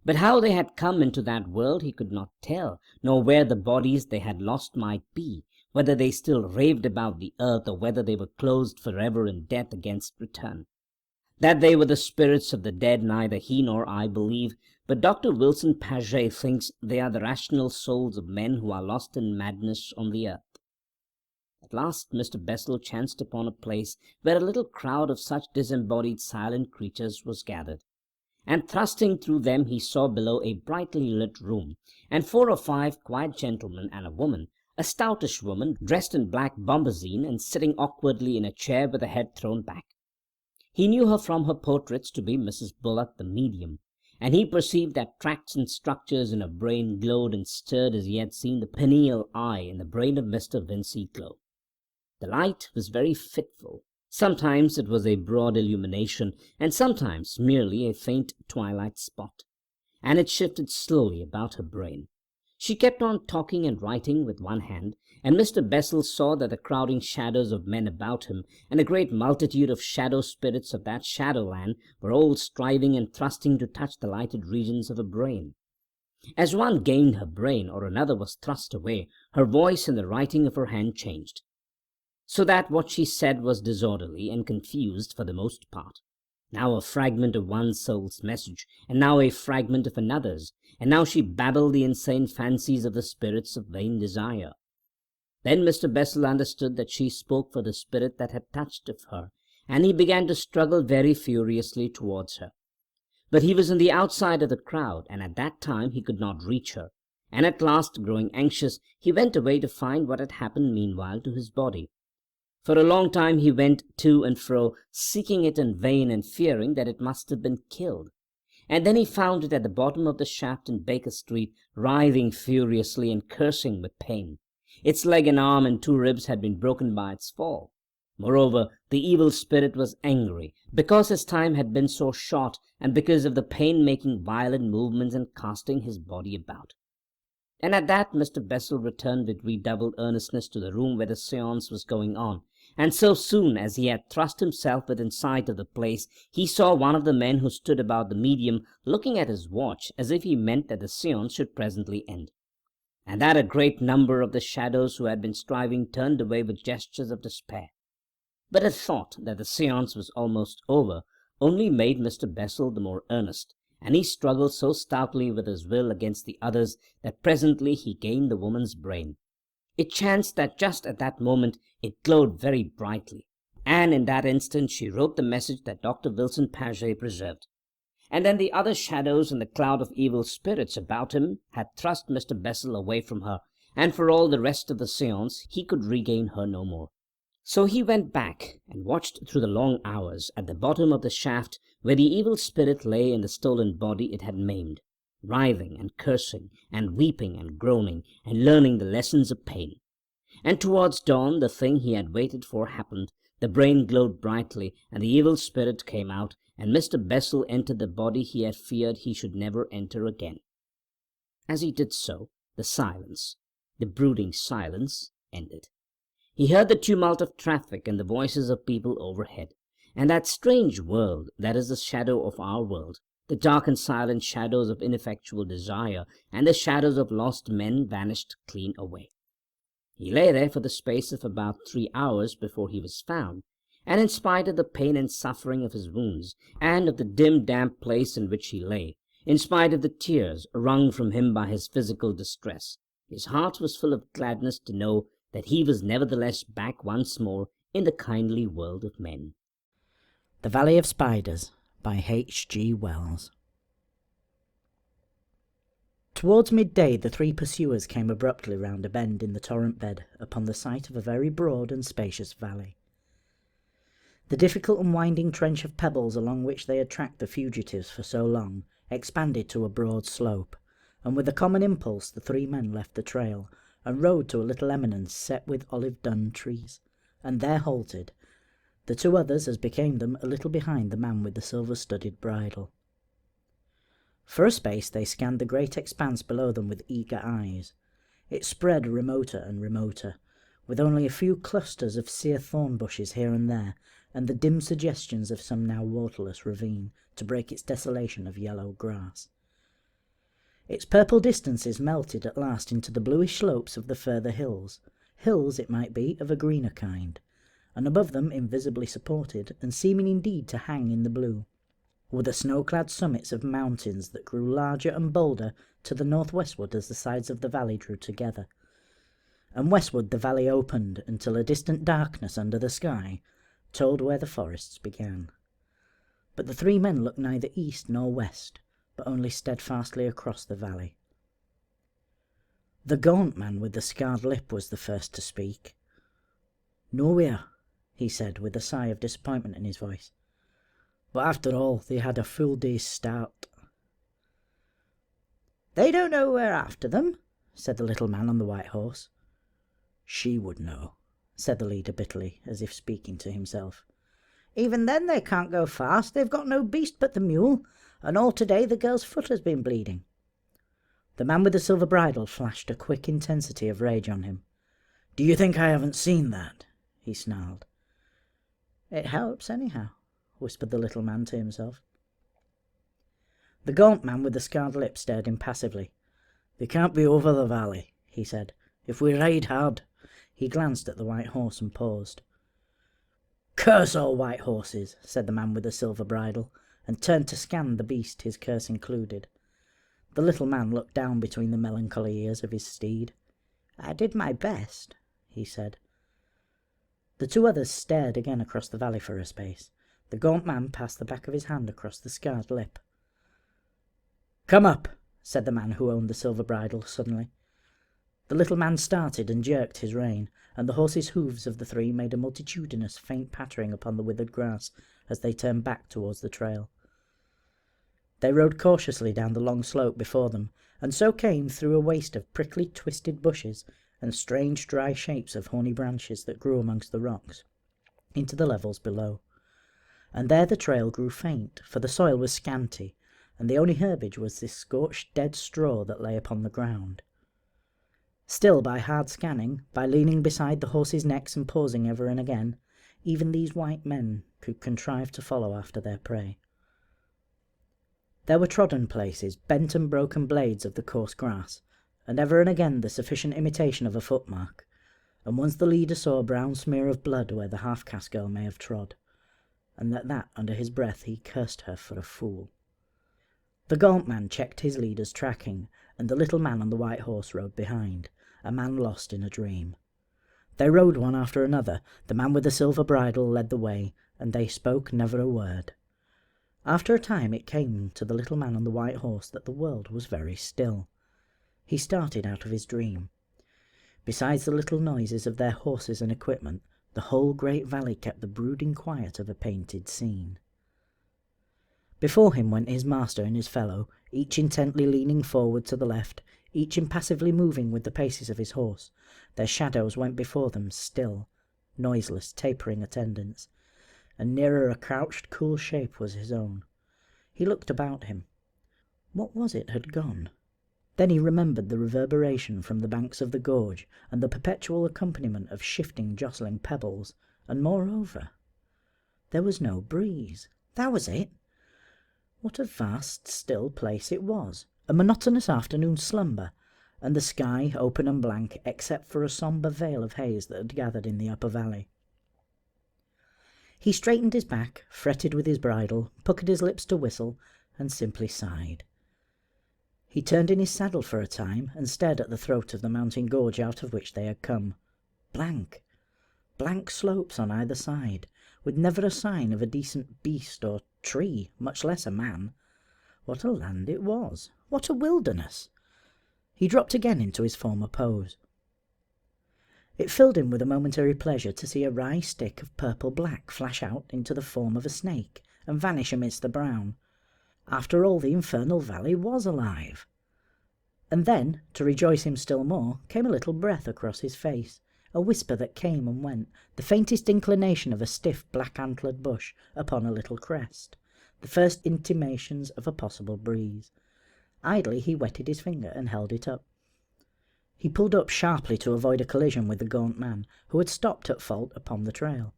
But how they had come into that world he could not tell, nor where the bodies they had lost might be, whether they still raved about the earth, or whether they were closed forever in death against return. That they were the spirits of the dead neither he nor I believe, but Dr. Wilson Paget thinks they are the rational souls of men who are lost in madness on the earth. At last Mr. Bessel chanced upon a place where a little crowd of such disembodied silent creatures was gathered, and thrusting through them he saw below a brightly lit room, and 4 or 5 quiet gentlemen and a woman, a stoutish woman dressed in black bombazine and sitting awkwardly in a chair with her head thrown back. He knew her from her portraits to be Mrs. Bullock the medium, and he perceived that tracts and structures in her brain glowed and stirred as he had seen the pineal eye in the brain of Mr. Vincey glow. The light was very fitful. Sometimes it was a broad illumination, and sometimes merely a faint twilight spot, and it shifted slowly about her brain. She kept on talking and writing with one hand, and Mr. Bessel saw that the crowding shadows of men about him, and a great multitude of shadow spirits of that shadowland, were all striving and thrusting to touch the lighted regions of her brain. As one gained her brain, or another was thrust away, her voice and the writing of her hand changed, so that what she said was disorderly and confused for the most part. Now a fragment of one soul's message, and now a fragment of another's, and now she babbled the insane fancies of the spirits of vain desire. Then Mr. Bessel understood that she spoke for the spirit that had touched of her, and he began to struggle very furiously towards her. But he was on the outside of the crowd, and at that time he could not reach her, and at last, growing anxious, he went away to find what had happened meanwhile to his body. For a long time he went to and fro, seeking it in vain and fearing that it must have been killed. And then he found it at the bottom of the shaft in Baker Street, writhing furiously and cursing with pain. Its leg and arm and 2 ribs had been broken by its fall. Moreover, the evil spirit was angry, because his time had been so short, and because of the pain making violent movements and casting his body about. And at that Mr. Bessel returned with redoubled earnestness to the room where the séance was going on, and so soon as he had thrust himself within sight of the place, he saw one of the men who stood about the medium looking at his watch as if he meant that the séance should presently end, and that a great number of the shadows who had been striving turned away with gestures of despair. But the thought that the séance was almost over only made Mr. Bessel the more earnest, and he struggled so stoutly with his will against the others that presently he gained the woman's brain. It chanced that just at that moment it glowed very brightly, and in that instant she wrote the message that Dr. Wilson Paget preserved. And then the other shadows and the cloud of evil spirits about him had thrust Mr. Bessel away from her, and for all the rest of the séance he could regain her no more. So he went back and watched through the long hours at the bottom of the shaft where the evil spirit lay in the stolen body it had maimed, writhing and cursing and weeping and groaning and learning the lessons of pain. And towards dawn the thing he had waited for happened. The brain glowed brightly, and the evil spirit came out, and Mr. Bessel entered the body he had feared he should never enter again. As he did so, the silence, the brooding silence, ended. He heard the tumult of traffic and the voices of people overhead, and that strange world that is the shadow of our world, the dark and silent shadows of ineffectual desire, and the shadows of lost men vanished clean away. He lay there for the space of about 3 hours before he was found, and in spite of the pain and suffering of his wounds, and of the dim damp place in which he lay, in spite of the tears wrung from him by his physical distress, his heart was full of gladness to know that he was nevertheless back once more in the kindly world of men. The Valley of Spiders by H.G. Wells. Towards midday the three pursuers came abruptly round a bend in the torrent bed upon the site of a very broad and spacious valley. The difficult and winding trench of pebbles along which they had tracked the fugitives for so long expanded to a broad slope, and with a common impulse the three men left the trail and rode to a little eminence set with olive-dun trees, and there halted, the two others, as became them, a little behind the man with the silver-studded bridle. For a space they scanned the great expanse below them with eager eyes. It spread remoter and remoter, with only a few clusters of sere thorn bushes here and there, and the dim suggestions of some now waterless ravine to break its desolation of yellow grass. Its purple distances melted at last into the bluish slopes of the further hills, hills, it might be, of a greener kind, and above them, invisibly supported, and seeming indeed to hang in the blue, were the snow-clad summits of mountains that grew larger and bolder to the north-westward as the sides of the valley drew together. And westward the valley opened until a distant darkness under the sky told where the forests began. But the three men looked neither east nor west, but only steadfastly across the valley. The gaunt man with the scarred lip was the first to speak. "Nowhere," he said, with a sigh of disappointment in his voice. "But after all, they had a full day's start." "They don't know we're after them," said the little man on the white horse. "She would know," said the leader bitterly, as if speaking to himself. "Even then they can't go fast. They've got no beast but the mule, and all today the girl's foot has been bleeding." The man with the silver bridle flashed a quick intensity of rage on him. "Do you think I haven't seen that?" he snarled. "It helps, anyhow," whispered the little man to himself. The gaunt man with the scarred lip stared impassively. "They can't be over the valley," he said. "If we ride hard—" He glanced at the white horse and paused. "Curse all white horses," said the man with the silver bridle, and turned to scan the beast, his curse included. The little man looked down between the melancholy ears of his steed. "I did my best," he said. The two others stared again across the valley for a space. The gaunt man passed the back of his hand across the scarred lip. "Come up," said the man who owned the silver bridle suddenly. The little man started and jerked his rein, and the horses' hoofs of the three made a multitudinous faint pattering upon the withered grass as they turned back towards the trail. They rode cautiously down the long slope before them, and so came through a waste of prickly twisted bushes and strange dry shapes of horny branches that grew amongst the rocks, into the levels below. And there the trail grew faint, for the soil was scanty, and the only herbage was this scorched dead straw that lay upon the ground. Still, by hard scanning, by leaning beside the horses' necks and pausing ever and again, even these white men could contrive to follow after their prey. There were trodden places, bent and broken blades of the coarse grass, and ever and again the sufficient imitation of a footmark, and once the leader saw a brown smear of blood where the half-caste girl may have trod, and at that under his breath he cursed her for a fool. The gaunt man checked his leader's tracking, and the little man on the white horse rode behind, a man lost in a dream. They rode one after another, the man with the silver bridle led the way, and they spoke never a word. After a time it came to the little man on the white horse that the world was very still. He started out of his dream. Besides the little noises of their horses and equipment, the whole great valley kept the brooding quiet of a painted scene. Before him went his master and his fellow, each intently leaning forward to the left, each impassively moving with the paces of his horse. Their shadows went before them, still, noiseless, tapering attendants, and nearer a crouched, cool shape was his own. He looked about him. What was it had gone? Then he remembered the reverberation from the banks of the gorge, and the perpetual accompaniment of shifting, jostling pebbles, and moreover, there was no breeze. That was it. What a vast, still place it was, a monotonous afternoon slumber, and the sky open and blank except for a sombre veil of haze that had gathered in the upper valley. He straightened his back, fretted with his bridle, puckered his lips to whistle, and simply sighed. He turned in his saddle for a time, and stared at the throat of the mountain gorge out of which they had come. Blank slopes on either side, with never a sign of a decent beast or tree, much less a man. What a land it was! What a wilderness! He dropped again into his former pose. It filled him with a momentary pleasure to see a wry stick of purple-black flash out into the form of a snake and vanish amidst the brown. After all, the infernal valley was alive. And then, to rejoice him still more, came a little breath across his face, a whisper that came and went, the faintest inclination of a stiff black-antlered bush upon a little crest, the first intimations of a possible breeze. Idly he wetted his finger and held it up. He pulled up sharply to avoid a collision with the gaunt man, who had stopped at fault upon the trail.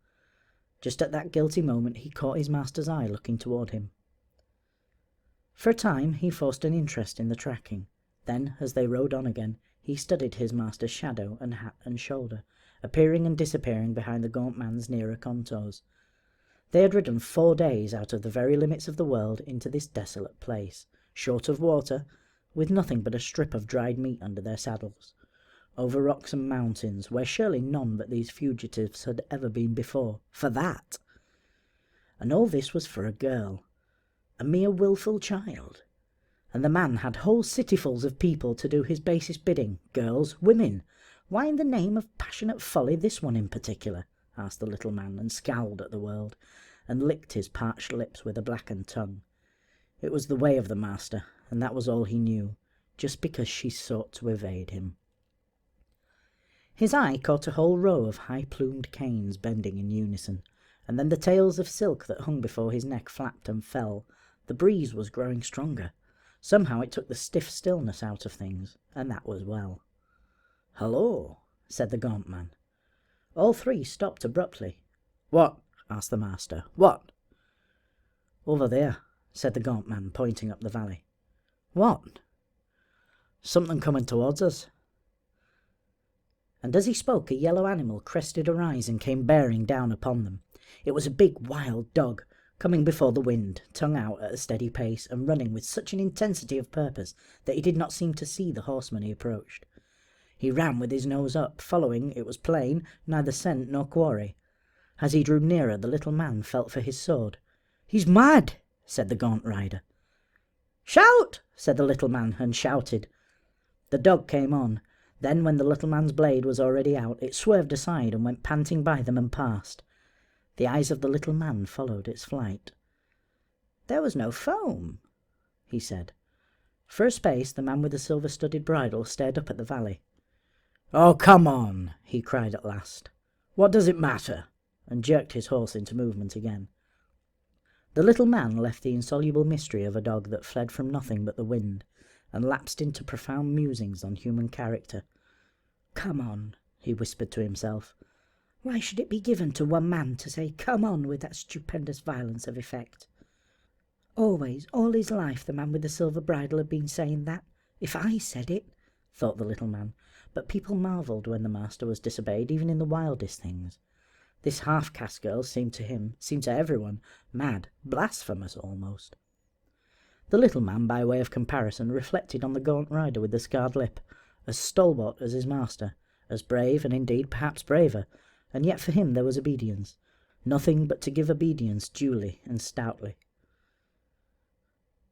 Just at that guilty moment he caught his master's eye looking toward him. For a time he forced an interest in the tracking. Then, as they rode on again, he studied his master's shadow and hat and shoulder, appearing and disappearing behind the gaunt man's nearer contours. They had ridden 4 days out of the very limits of the world into this desolate place, short of water, with nothing but a strip of dried meat under their saddles, over rocks and mountains, where surely none but these fugitives had ever been before, for that. And all this was for a girl, a mere wilful child. And the man had whole cityfuls of people to do his basest bidding, girls, women. Why in the name of passionate folly this one in particular? Asked the little man, and scowled at the world, and licked his parched lips with a blackened tongue. It was the way of the master, and that was all he knew, just because she sought to evade him. His eye caught a whole row of high-plumed canes bending in unison, and then the tails of silk that hung before his neck flapped and fell. The breeze was growing stronger. Somehow it took the stiff stillness out of things, and that was well. "Hello," said the gaunt man. All three stopped abruptly. "What?" asked the master. "What?" "Over there," said the gaunt man, pointing up the valley. "What?" "Something coming towards us." And as he spoke, a yellow animal crested a rise and came bearing down upon them. It was a big wild dog, coming before the wind, tongue out at a steady pace, and running with such an intensity of purpose that he did not seem to see the horseman he approached. He ran with his nose up, following, it was plain, neither scent nor quarry. As he drew nearer, the little man felt for his sword. "He's mad," said the gaunt rider. "Shout!" said the little man, and shouted. The dog came on. Then, when the little man's blade was already out, it swerved aside and went panting by them and past. The eyes of the little man followed its flight. "There was no foam," he said. For a space, the man with the silver-studded bridle stared up at the valley. "Oh, come on," he cried at last. "What does it matter?" and jerked his horse into movement again. The little man left the insoluble mystery of a dog that fled from nothing but the wind, and lapsed into profound musings on human character. "Come on," he whispered to himself. Why should it be given to one man to say "come on" with that stupendous violence of effect? Always, all his life, the man with the silver bridle had been saying that. If I said it, thought the little man, but people marvelled when the master was disobeyed, even in the wildest things. This half-caste girl seemed to everyone, mad, blasphemous almost. The little man, by way of comparison, reflected on the gaunt rider with the scarred lip, as stalwart as his master, as brave, and indeed perhaps braver, and yet for him there was obedience, nothing but to give obedience duly and stoutly.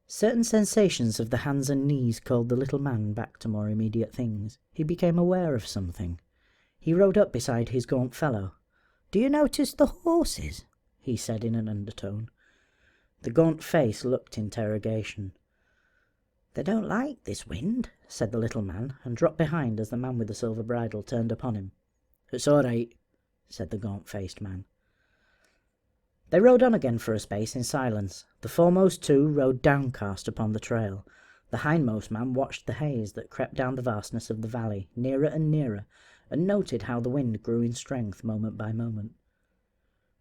Certain sensations of the hands and knees called the little man back to more immediate things. He became aware of something. He rode up beside his gaunt fellow. "Do you notice the horses?" he said in an undertone. The gaunt face looked interrogation. "They don't like this wind," said the little man, and dropped behind as the man with the silver bridle turned upon him. "It's all right," said the gaunt-faced man. They rode on again for a space in silence. The foremost two rode downcast upon the trail. The hindmost man watched the haze that crept down the vastness of the valley, nearer and nearer, and noted how the wind grew in strength moment by moment.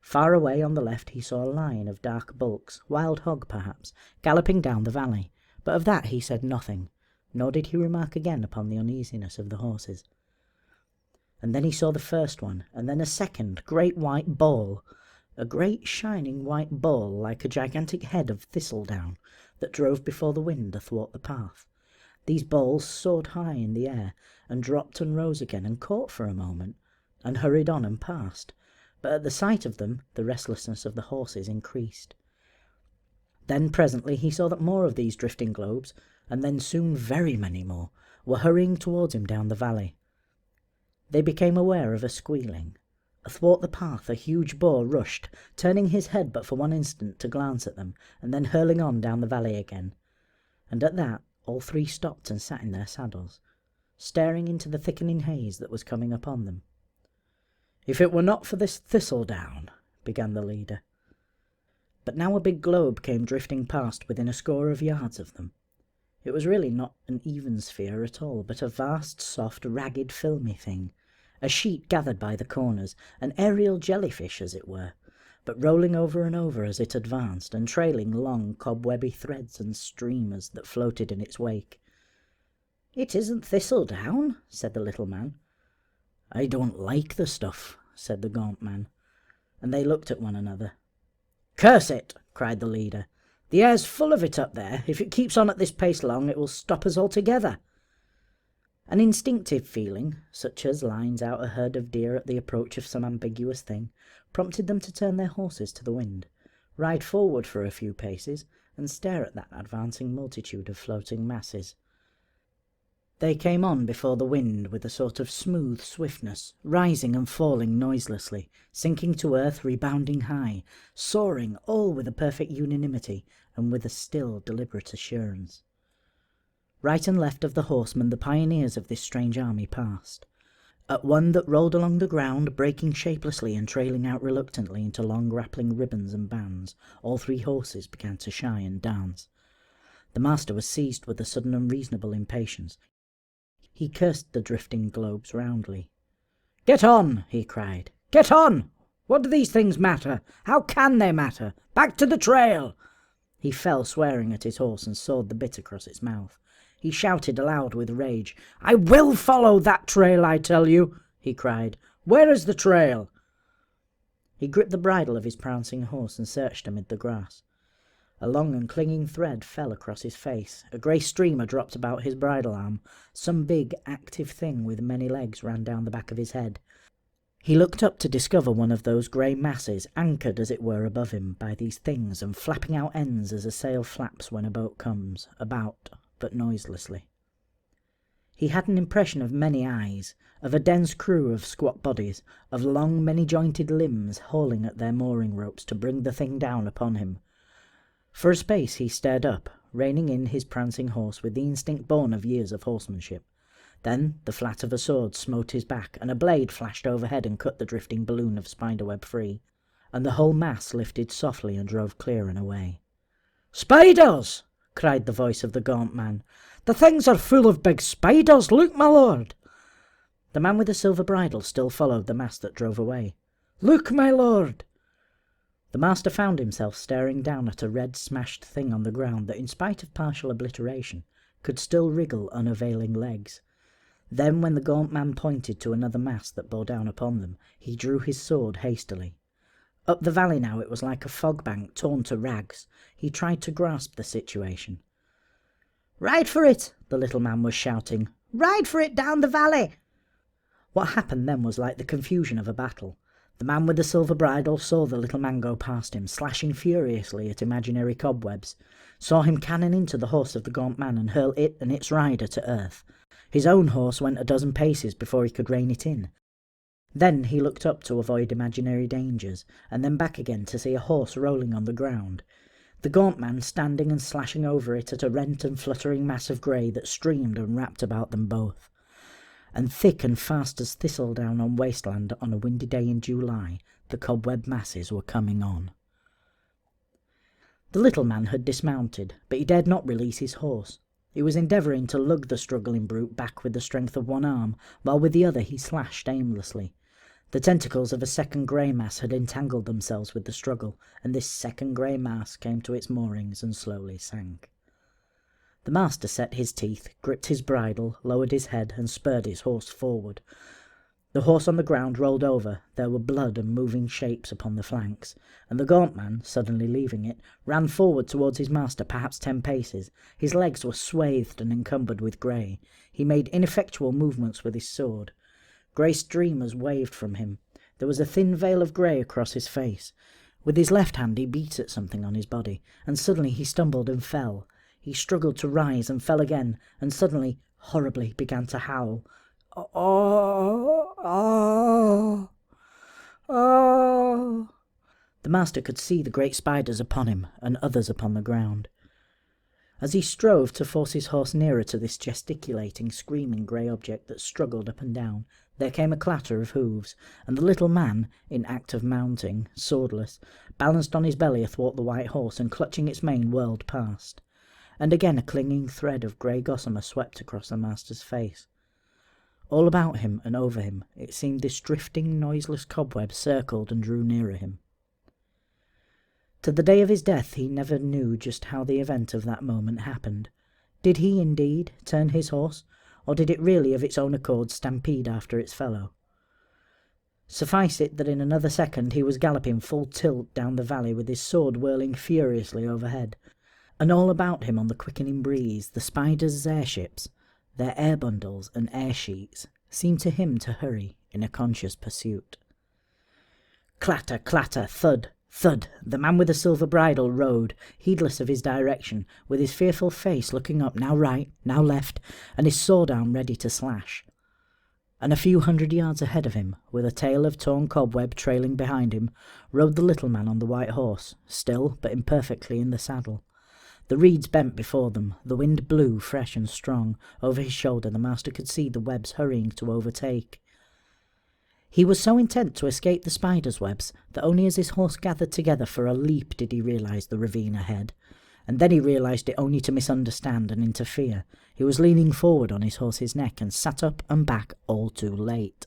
Far away on the left he saw a line of dark bulks, wild hog perhaps, galloping down the valley, but of that he said nothing, nor did he remark again upon the uneasiness of the horses. And then he saw the first one, and then a second great white ball, a great shining white ball like a gigantic head of thistledown that drove before the wind athwart the path. These balls soared high in the air, and dropped and rose again, and caught for a moment, and hurried on and passed, but at the sight of them the restlessness of the horses increased. Then presently he saw that more of these drifting globes, and then soon very many more, were hurrying towards him down the valley. They became aware of a squealing. Athwart the path a huge boar rushed, turning his head but for one instant to glance at them, and then hurling on down the valley again. And at that all three stopped and sat in their saddles, staring into the thickening haze that was coming upon them. "If it were not for this thistledown," began the leader. But now a big globe came drifting past within a score of yards of them. It was really not an even sphere at all, but a vast, soft, ragged, filmy thing, a sheet gathered by the corners, an aerial jellyfish as it were, but rolling over and over as it advanced, and trailing long cobwebby threads and streamers that floated in its wake. "It isn't thistledown," said the little man. "I don't like the stuff," said the gaunt man, and they looked at one another. "Curse it!" cried the leader. "The air's full of it up there. If it keeps on at this pace long, it will stop us altogether." An instinctive feeling, such as lines out a herd of deer at the approach of some ambiguous thing, prompted them to turn their horses to the wind, ride forward for a few paces, and stare at that advancing multitude of floating masses. They came on before the wind with a sort of smooth swiftness, rising and falling noiselessly, sinking to earth, rebounding high, soaring, all with a perfect unanimity, and with a still, deliberate assurance. Right and left of the horsemen the pioneers of this strange army passed. At one that rolled along the ground, breaking shapelessly and trailing out reluctantly into long grappling ribbons and bands, all three horses began to shy and dance. The master was seized with a sudden unreasonable impatience. He cursed the drifting globes roundly. "Get on!" he cried. "Get on! What do these things matter? How can they matter? Back to the trail!" He fell swearing at his horse and sawed the bit across its mouth. He shouted aloud with rage. "I will follow that trail, I tell you!" he cried. "Where is the trail?" He gripped the bridle of his prancing horse and searched amid the grass. A long and clinging thread fell across his face. A grey streamer dropped about his bridle arm. Some big, active thing with many legs ran down the back of his head. He looked up to discover one of those grey masses, anchored as it were above him by these things, and flapping out ends as a sail flaps when a boat comes, about, but noiselessly. He had an impression of many eyes, of a dense crew of squat bodies, of long, many-jointed limbs hauling at their mooring ropes to bring the thing down upon him. For a space he stared up, reining in his prancing horse with the instinct born of years of horsemanship. Then the flat of a sword smote his back, and a blade flashed overhead and cut the drifting balloon of spiderweb free, and the whole mass lifted softly and drove clear and away. "Spiders!" cried the voice of the gaunt man. "The things are full of big spiders, look, my lord!" The man with the silver bridle still followed the mass that drove away. "Look, my lord!" The master found himself staring down at a red smashed thing on the ground that, in spite of partial obliteration, could still wriggle unavailing legs. Then, when the gaunt man pointed to another mass that bore down upon them, he drew his sword hastily. Up the valley now it was like a fog bank torn to rags. He tried to grasp the situation. "Ride for it!" the little man was shouting. "Ride for it down the valley!" What happened then was like the confusion of a battle. The man with the silver bridle saw the little man go past him, slashing furiously at imaginary cobwebs, saw him cannon into the horse of the gaunt man and hurl it and its rider to earth. His own horse went a dozen paces before he could rein it in. Then he looked up to avoid imaginary dangers, and then back again to see a horse rolling on the ground. The gaunt man standing and slashing over it at a rent and fluttering mass of grey that streamed and wrapped about them both. And thick and fast as thistledown on wasteland on a windy day in July, the cobweb masses were coming on. The little man had dismounted, but he dared not release his horse. He was endeavouring to lug the struggling brute back with the strength of one arm, while with the other he slashed aimlessly. The tentacles of a second grey mass had entangled themselves with the struggle, and this second grey mass came to its moorings and slowly sank. The master set his teeth, gripped his bridle, lowered his head, and spurred his horse forward. The horse on the ground rolled over, there were blood and moving shapes upon the flanks, and the gaunt man, suddenly leaving it, ran forward towards his master perhaps 10 paces. His legs were swathed and encumbered with grey. He made ineffectual movements with his sword. Grey streamers waved from him. There was a thin veil of grey across his face. With his left hand he beat at something on his body, and suddenly he stumbled and fell. He struggled to rise and fell again, and suddenly, horribly, began to howl. "Oh, oh, oh." The master could see the great spiders upon him, and others upon the ground. As he strove to force his horse nearer to this gesticulating, screaming grey object that struggled up and down, there came a clatter of hoofs, and the little man, in act of mounting, swordless, balanced on his belly athwart the white horse, and clutching its mane whirled past. And again a clinging thread of grey gossamer swept across the master's face. All about him and over him it seemed this drifting, noiseless cobweb circled and drew nearer him. To the day of his death he never knew just how the event of that moment happened. Did he, indeed, turn his horse, or did it really of its own accord stampede after its fellow? Suffice it that in another second he was galloping full tilt down the valley with his sword whirling furiously overhead, and all about him on the quickening breeze the spiders' airships, their air bundles and air sheets, seemed to him to hurry in a conscious pursuit. Clatter, clatter, thud, thud, the man with the silver bridle rode, heedless of his direction, with his fearful face looking up now right, now left, and his sword arm ready to slash. And a few 100 yards ahead of him, with a tail of torn cobweb trailing behind him, rode the little man on the white horse, still but imperfectly in the saddle. The reeds bent before them, the wind blew fresh and strong. Over his shoulder the master could see the webs hurrying to overtake. He was so intent to escape the spiders' webs that only as his horse gathered together for a leap did he realise the ravine ahead, and then he realised it only to misunderstand and interfere. He was leaning forward on his horse's neck and sat up and back all too late.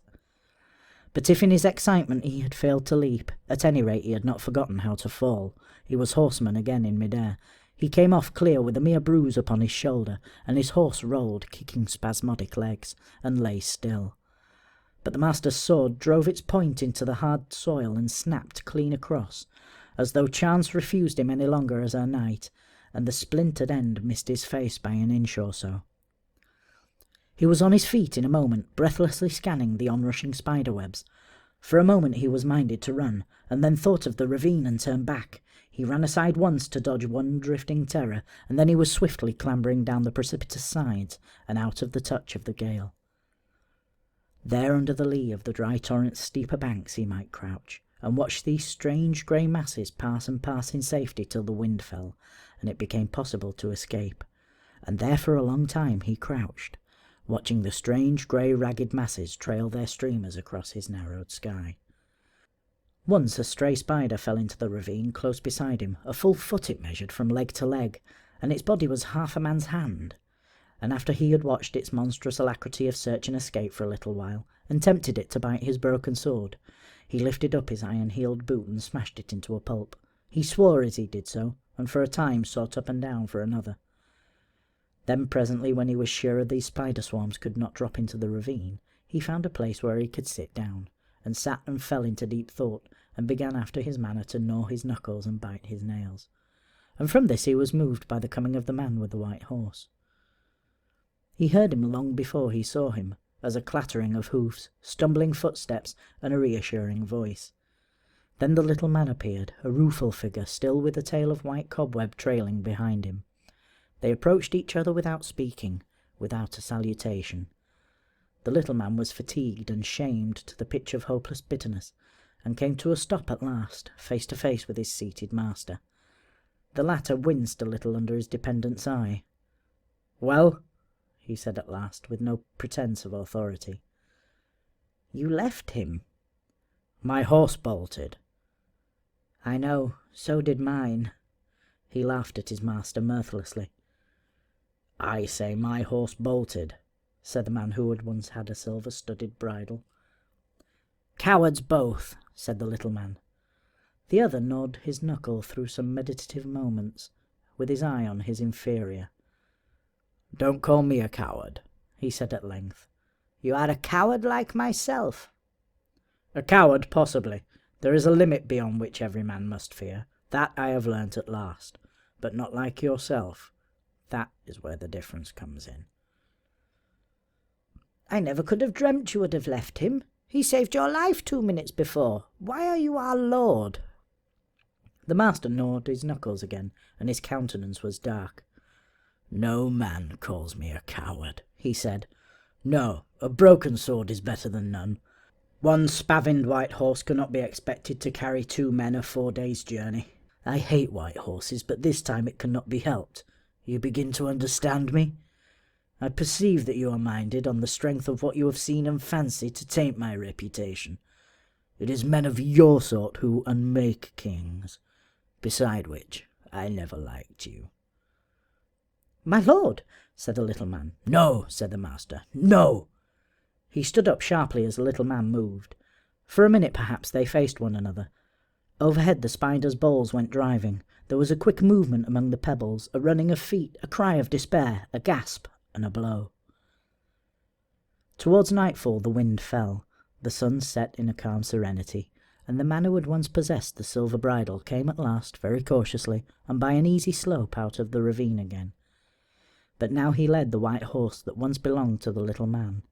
But if in his excitement he had failed to leap, at any rate he had not forgotten how to fall. He was horseman again in mid-air. He came off clear with a mere bruise upon his shoulder, and his horse rolled, kicking spasmodic legs, and lay still. But the master's sword drove its point into the hard soil and snapped clean across, as though chance refused him any longer as her knight, and the splintered end missed his face by an inch or so. He was on his feet in a moment, breathlessly scanning the onrushing spiderwebs. For a moment he was minded to run, and then thought of the ravine and turned back. He ran aside once to dodge one drifting terror, and then he was swiftly clambering down the precipitous sides and out of the touch of the gale. There under the lee of the dry torrent's steeper banks he might crouch, and watch these strange grey masses pass and pass in safety till the wind fell, and it became possible to escape. And there for a long time he crouched, watching the strange grey ragged masses trail their streamers across his narrowed sky. Once a stray spider fell into the ravine close beside him, a full foot it measured from leg to leg, and its body was half a man's hand. and after he had watched its monstrous alacrity of search and escape for a little while, and tempted it to bite his broken sword, he lifted up his iron-heeled boot and smashed it into a pulp. He swore as he did so, and for a time sought up and down for another. Then presently, when he was sure these spider swarms could not drop into the ravine, he found a place where he could sit down, and sat and fell into deep thought, and began after his manner to gnaw his knuckles and bite his nails. And from this he was moved by the coming of the man with the white horse. He heard him long before he saw him, as a clattering of hoofs, stumbling footsteps, and a reassuring voice. Then the little man appeared, a rueful figure, still with a tail of white cobweb trailing behind him. They approached each other without speaking, without a salutation. The little man was fatigued and shamed to the pitch of hopeless bitterness, and came to a stop at last, face to face with his seated master. The latter winced a little under his dependent's eye. "Well?" he said at last, with no pretence of authority. "You left him." "My horse bolted." "I know, so did mine." He laughed at his master mirthlessly. "I say my horse bolted," said the man who had once had a silver-studded bridle. "Cowards both," said the little man. The other gnawed his knuckle through some meditative moments, with his eye on his inferior. "Don't call me a coward," he said at length. "You are a coward like myself." "A coward, possibly. There is a limit beyond which every man must fear. That I have learnt at last. But not like yourself. That is where the difference comes in." "I never could have dreamt you would have left him. He saved your life 2 minutes before. Why are you our lord?" The master gnawed his knuckles again, and his countenance was dark. "No man calls me a coward," he said. "No, a broken sword is better than none. One spavined white horse cannot be expected to carry 2 men a 4 days' journey. I hate white horses, but this time it cannot be helped. You begin to understand me? I perceive that you are minded, on the strength of what you have seen and fancied, to taint my reputation. It is men of your sort who unmake kings. Beside which, I never liked you." "My lord," said the little man. "No," said the master. "No!" He stood up sharply as the little man moved. For a minute perhaps they faced one another. Overhead the spider's balls went driving. There was a quick movement among the pebbles, a running of feet, a cry of despair, a gasp, and a blow. Towards nightfall the wind fell. The sun set in a calm serenity, and the man who had once possessed the silver bridle came at last, very cautiously, and by an easy slope out of the ravine again. But now he led the white horse that once belonged to the little man.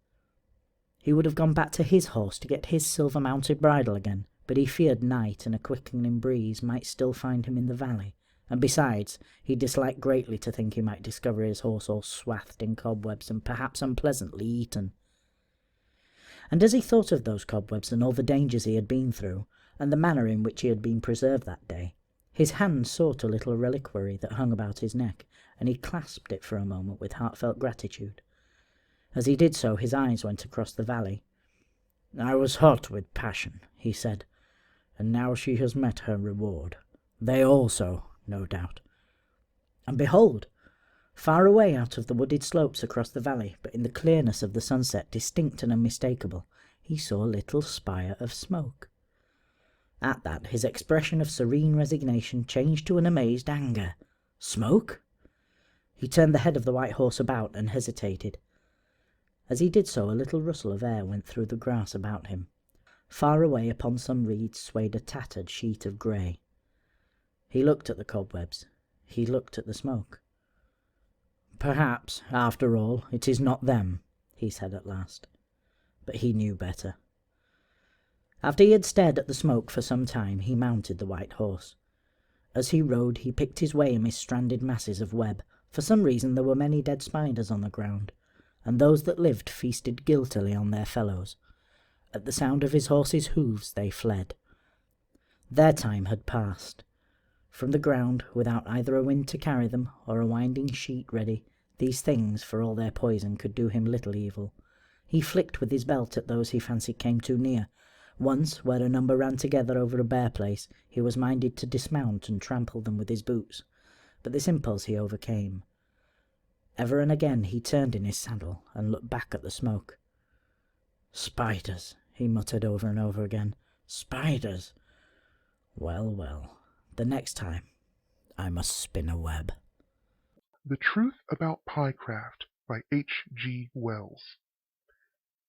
He would have gone back to his horse to get his silver-mounted bridle again, but he feared night and a quickening breeze might still find him in the valley, and besides, he disliked greatly to think he might discover his horse all swathed in cobwebs and perhaps unpleasantly eaten. And as he thought of those cobwebs and all the dangers he had been through, and the manner in which he had been preserved that day, his hand sought a little reliquary that hung about his neck, and he clasped it for a moment with heartfelt gratitude. As he did so, his eyes went across the valley. "I was hot with passion," he said, "and now she has met her reward. They also, no doubt." And behold! Far away out of the wooded slopes across the valley, but in the clearness of the sunset distinct and unmistakable, he saw a little spire of smoke. At that his expression of serene resignation changed to an amazed anger. Smoke? He turned the head of the white horse about and hesitated. As he did so, a little rustle of air went through the grass about him. Far away upon some reeds swayed a tattered sheet of grey. He looked at the cobwebs. He looked at the smoke. "Perhaps, after all, it is not them," he said at last. But he knew better. After he had stared at the smoke for some time, he mounted the white horse. As he rode, he picked his way amidst stranded masses of web. For some reason there were many dead spiders on the ground, and those that lived feasted guiltily on their fellows. At the sound of his horse's hoofs they fled. Their time had passed. From the ground, without either a wind to carry them or a winding sheet ready, these things, for all their poison, could do him little evil. He flicked with his belt at those he fancied came too near. Once, where a number ran together over a bare place, he was minded to dismount and trample them with his boots, but this impulse he overcame. Ever and again he turned in his saddle and looked back at the smoke. "Spiders," he muttered over and over again. "Spiders. Well, well, the next time I must spin a web." The Truth About Piecraft by H. G. Wells.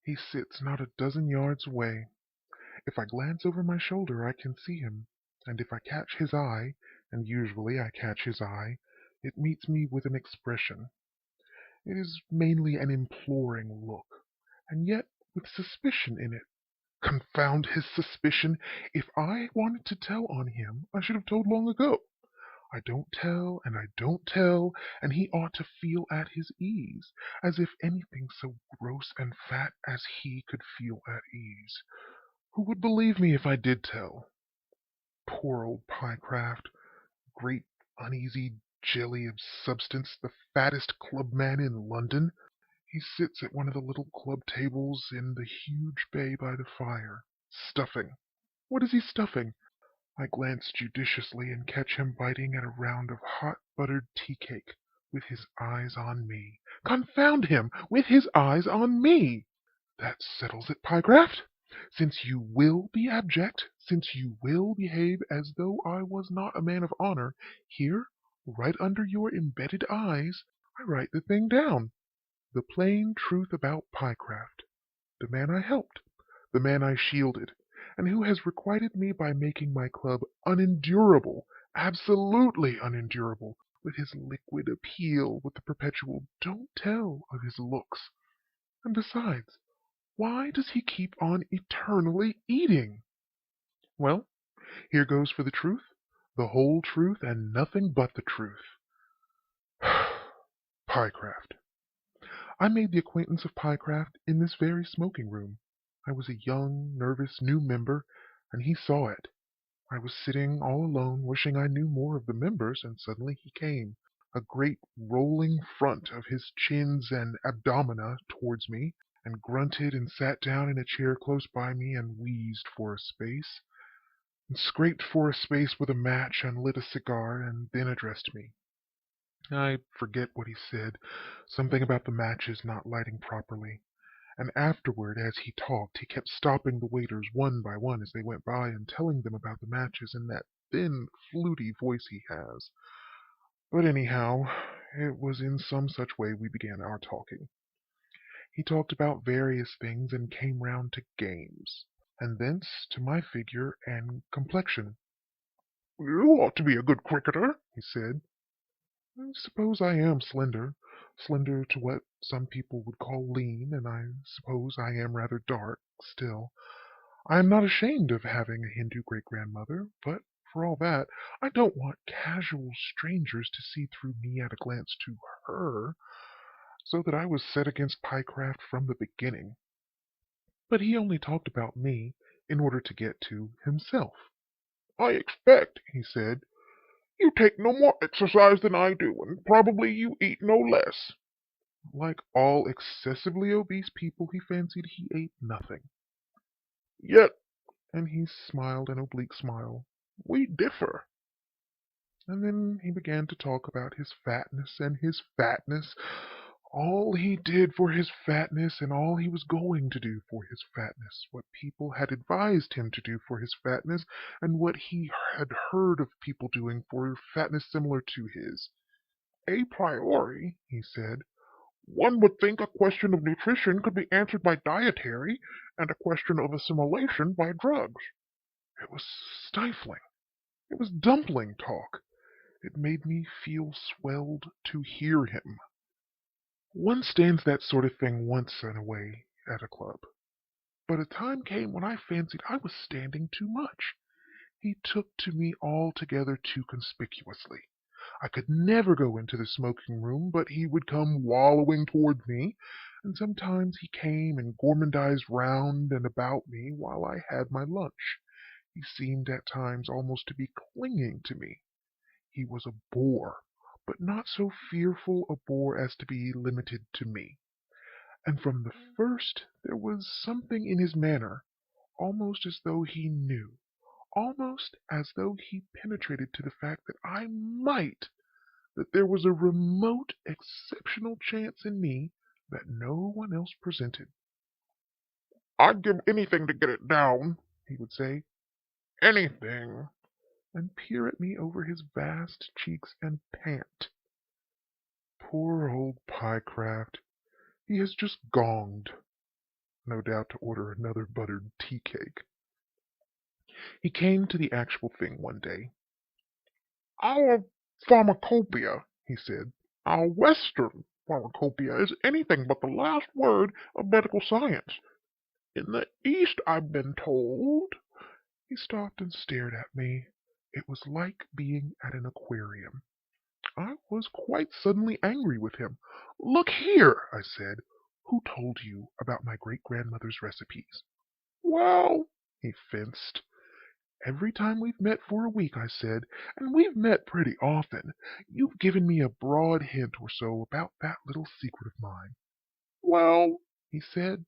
He sits not a dozen yards away. If I glance over my shoulder I can see him, and if I catch his eye, and usually I catch his eye, it meets me with an expression. It is mainly an imploring look, and yet with suspicion in it. Confound his suspicion! If I wanted to tell on him, I should have told long ago. I don't tell, and I don't tell, and he ought to feel at his ease, as if anything so gross and fat as he could feel at ease. Who would believe me if I did tell? Poor old Pyecraft, great uneasy jelly of substance, the fattest clubman in London. He sits at one of the little club tables in the huge bay by the fire, stuffing. What is he stuffing? I glance judiciously and catch him biting at a round of hot buttered tea cake, with his eyes on me. Confound him! With his eyes on me! That settles it, Pyecraft. Since you will be abject, since you will behave as though I was not a man of honor, here, right under your embedded eyes, I write the thing down. The plain truth about Pyecraft, the man I helped, the man I shielded, and who has requited me by making my club unendurable, absolutely unendurable, with his liquid appeal, with the perpetual "don't tell" of his looks. And besides, why does he keep on eternally eating? Well, here goes for the truth, the whole truth, and nothing but the truth. Pyecraft. I made the acquaintance of Pyecraft in this very smoking room. I was a young, nervous, new member, and he saw it. I was sitting all alone, wishing I knew more of the members, and suddenly he came, a great rolling front of his chins and abdomina towards me, and grunted and sat down in a chair close by me and wheezed for a space, and scraped for a space with a match and lit a cigar, and then addressed me. I forget what he said, something about the matches not lighting properly. And afterward, as he talked, he kept stopping the waiters one by one as they went by and telling them about the matches in that thin, fluty voice he has. But anyhow, it was in some such way we began our talking. He talked about various things and came round to games, and thence to my figure and complexion. "You ought to be a good cricketer," he said. "I suppose I am slender to what some people would call lean, and I suppose I am rather dark. Still, I am not ashamed of having a Hindu great-grandmother, but for all that, I don't want casual strangers to see through me at a glance to her, so that I was set against Pyecraft from the beginning. But he only talked about me in order to get to himself. "I expect," he said, "you take no more exercise than I do, and probably you eat no less." Like all excessively obese people, he fancied he ate nothing. "Yet," and he smiled an oblique smile, "we differ." And then he began to talk about his fatness and his fatness, all he did for his fatness, and all he was going to do for his fatness, what people had advised him to do for his fatness, and what he had heard of people doing for fatness similar to his. "A priori," he said, "one would think a question of nutrition could be answered by dietary, and a question of assimilation by drugs." It was stifling. It was dumpling talk. It made me feel swelled to hear him. One stands that sort of thing once in a way at a club. But a time came when I fancied I was standing too much. He took to me altogether too conspicuously. I could never go into the smoking room but he would come wallowing toward me, and sometimes he came and gormandized round and about me while I had my lunch. He seemed at times almost to be clinging to me. He was a bore, but not so fearful a bore as to be limited to me. And from the first there was something in his manner, almost as though he knew, almost as though he penetrated to the fact that I might that there was a remote, exceptional chance in me that no one else presented. "I'd give anything to get it down," he would say. "Anything," and peer at me over his vast cheeks and pant. Poor old Pycraft. He has just gonged, no doubt to order another buttered tea cake. He came to the actual thing one day. "Our pharmacopoeia," he said, "our Western pharmacopoeia is anything but the last word of medical science. In the East, I've been told—" He stopped and stared at me. It was like being at an aquarium. I was quite suddenly angry with him. "Look here," I said. "Who told you about my great-grandmother's recipes?" "Well," he fenced. "Every time we've met for a week," I said, "and we've met pretty often, you've given me a broad hint or so about that little secret of mine." "Well," he said,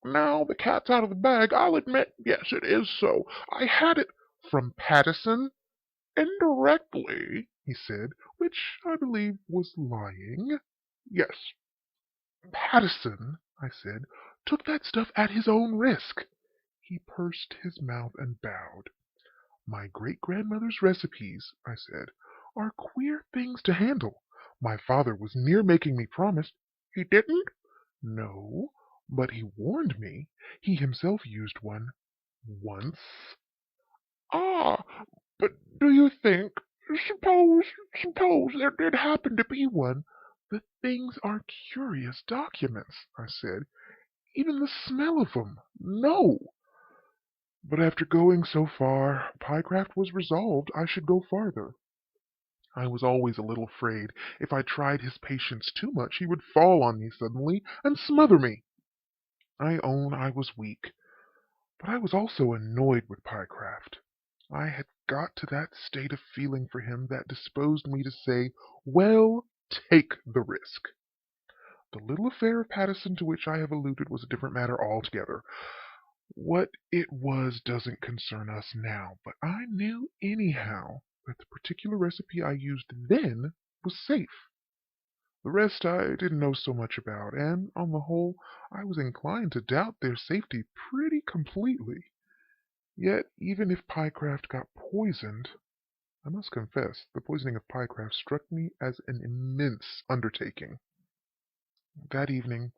"now the cat's out of the bag, I'll admit, yes, it is so. I had it from Pattison indirectly," he said, which I believe was lying. "Yes, Pattison," I said, "took that stuff at his own risk." He pursed his mouth and bowed. "My great-grandmother's recipes," I said, "are queer things to handle. My father was near making me promise—" "He didn't?" "No, but he warned me. He himself used one once." "Ah, but do you think— suppose there did happen to be one—" "The things are curious documents," I said. "Even the smell of them. No." But after going so far, Pycraft was resolved I should go farther. I was always a little afraid if I tried his patience too much he would fall on me suddenly and smother me. I own I was weak, but I was also annoyed with Pycraft. I had got to that state of feeling for him that disposed me to say, "Well, take the risk." The little affair of Pattison to which I have alluded was a different matter altogether. What it was doesn't concern us now, but I knew anyhow that the particular recipe I used then was safe. The rest I didn't know so much about, and on the whole I was inclined to doubt their safety pretty completely. Yet even if Pycraft got poisoned, I must confess the poisoning of Pycraft struck me as an immense undertaking. That evening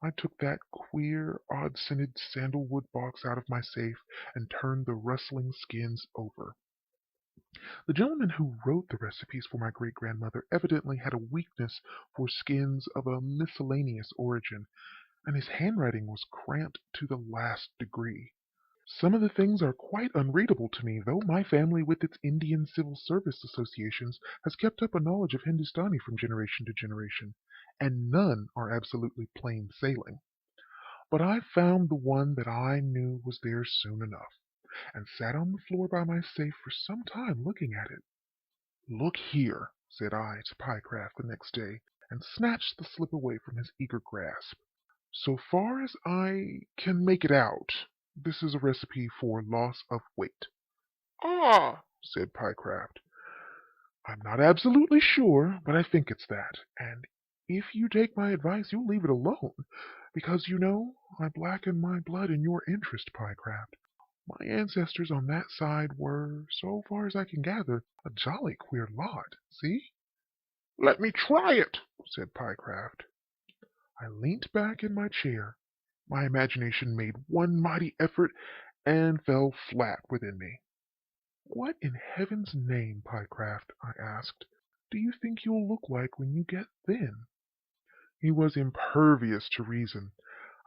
I took that queer, odd-scented sandalwood box out of my safe and turned the rustling skins over. The gentleman who wrote the recipes for my great-grandmother evidently had a weakness for skins of a miscellaneous origin, and his handwriting was cramped to the last degree. Some of the things are quite unreadable to me, though my family with its Indian Civil Service associations has kept up a knowledge of Hindustani from generation to generation, and none are absolutely plain sailing. But I found the one that I knew was there soon enough, and sat on the floor by my safe for some time looking at it. "Look here," said I to Pycraft the next day, and snatched the slip away from his eager grasp. "So far as I can make it out, this is a recipe for loss of weight." "Ah," said Pycraft, "I'm not absolutely sure, but I think it's that. And if you take my advice, you'll leave it alone, because, you know, I blacken my blood in your interest, Pycraft. My ancestors on that side were, so far as I can gather, a jolly queer lot. See?" "Let me try it," said Pycraft. I leant back in my chair. My imagination made one mighty effort and fell flat within me. "What in heaven's name, Pycraft," I asked, "do you think you'll look like when you get thin?" He was impervious to reason.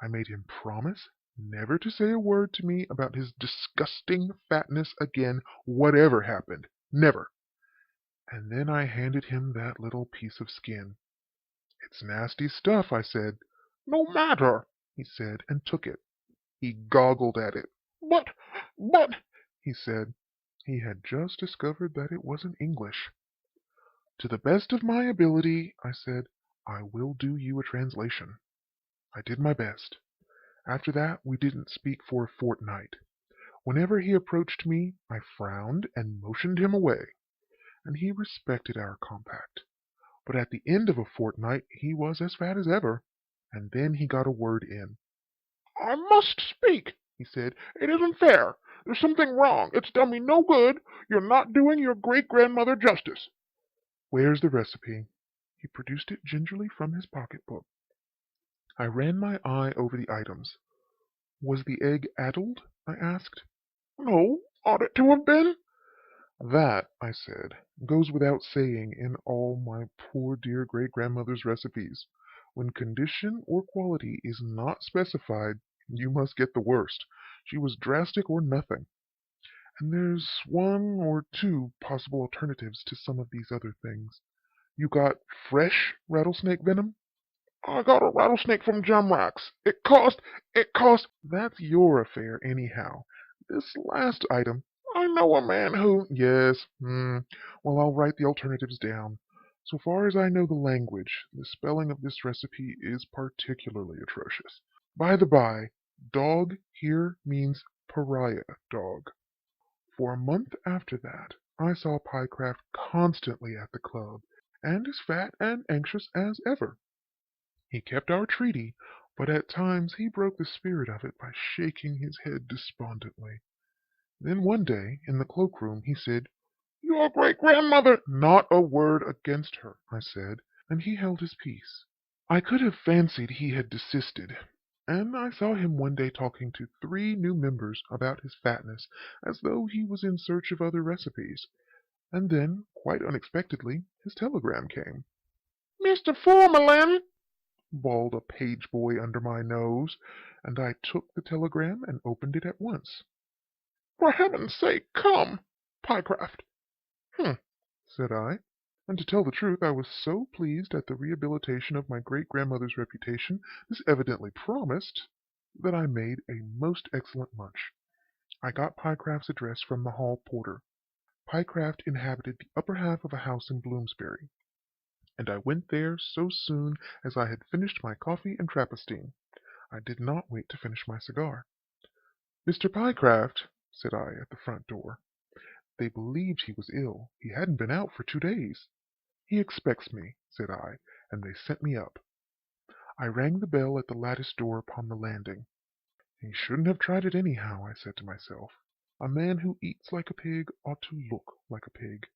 I made him promise never to say a word to me about his disgusting fatness again, whatever happened. Never. And then I handed him that little piece of skin. "It's nasty stuff," I said. "No matter," he said, and took it. He goggled at it. But, he said. He had just discovered that it wasn't English. "To the best of my ability," I said, "I will do you a translation." I did my best. After that we didn't speak for a fortnight. Whenever he approached me, I frowned and motioned him away. and he respected our compact. But at the end of a fortnight he was as fat as ever, and then he got a word in. "I must speak," he said. "It isn't fair. There's something wrong. It's done me no good. You're not doing your great-grandmother justice." "Where's the recipe?" He produced it gingerly from his pocketbook. I ran my eye over the items. "Was the egg addled?" I asked. "No. Ought it to have been?" "That," I said, "goes without saying in all my poor dear great-grandmother's recipes. When condition or quality is not specified, you must get the worst. She was drastic or nothing. And there's one or two possible alternatives to some of these other things. You got fresh rattlesnake venom?" "I got a rattlesnake from Jamrax. It cost. That's your affair, anyhow. This last item, I know a man who. Yes, well, I'll write the alternatives down. So far as I know the language, the spelling of this recipe is particularly atrocious. By the by, dog here means pariah dog. For a month after that, I saw Pycraft constantly at the club, and as fat and anxious as ever. He kept our treaty, but at times he broke the spirit of it by shaking his head despondently. Then one day, in the cloakroom, he said, "Your great-grandmother—" "Not a word against her," I said, and he held his peace. I could have fancied he had desisted, and I saw him one day talking to 3 new members about his fatness, as though he was in search of other recipes. And then, quite unexpectedly, his telegram came. "Mr. Formalin," bawled a page boy under my nose, and I took the telegram and opened it at once. "For heaven's sake, come, Pycraft." Said I, and to tell the truth, I was so pleased at the rehabilitation of my great-grandmother's reputation this evidently promised, that I made a most excellent lunch. I got Pycraft's address from the hall porter. Pycraft inhabited the upper half of a house in Bloomsbury, and I went there so soon as I had finished my coffee and Trappistine. I did not wait to finish my cigar. "Mr. Pycraft," said I at the front door. They believed he was ill. He hadn't been out for 2 days. "He expects me," said I, and they sent me up. I rang the bell at the lattice door upon the landing. He shouldn't have tried it anyhow, I said to myself. A man who eats like a pig ought to look like a pig.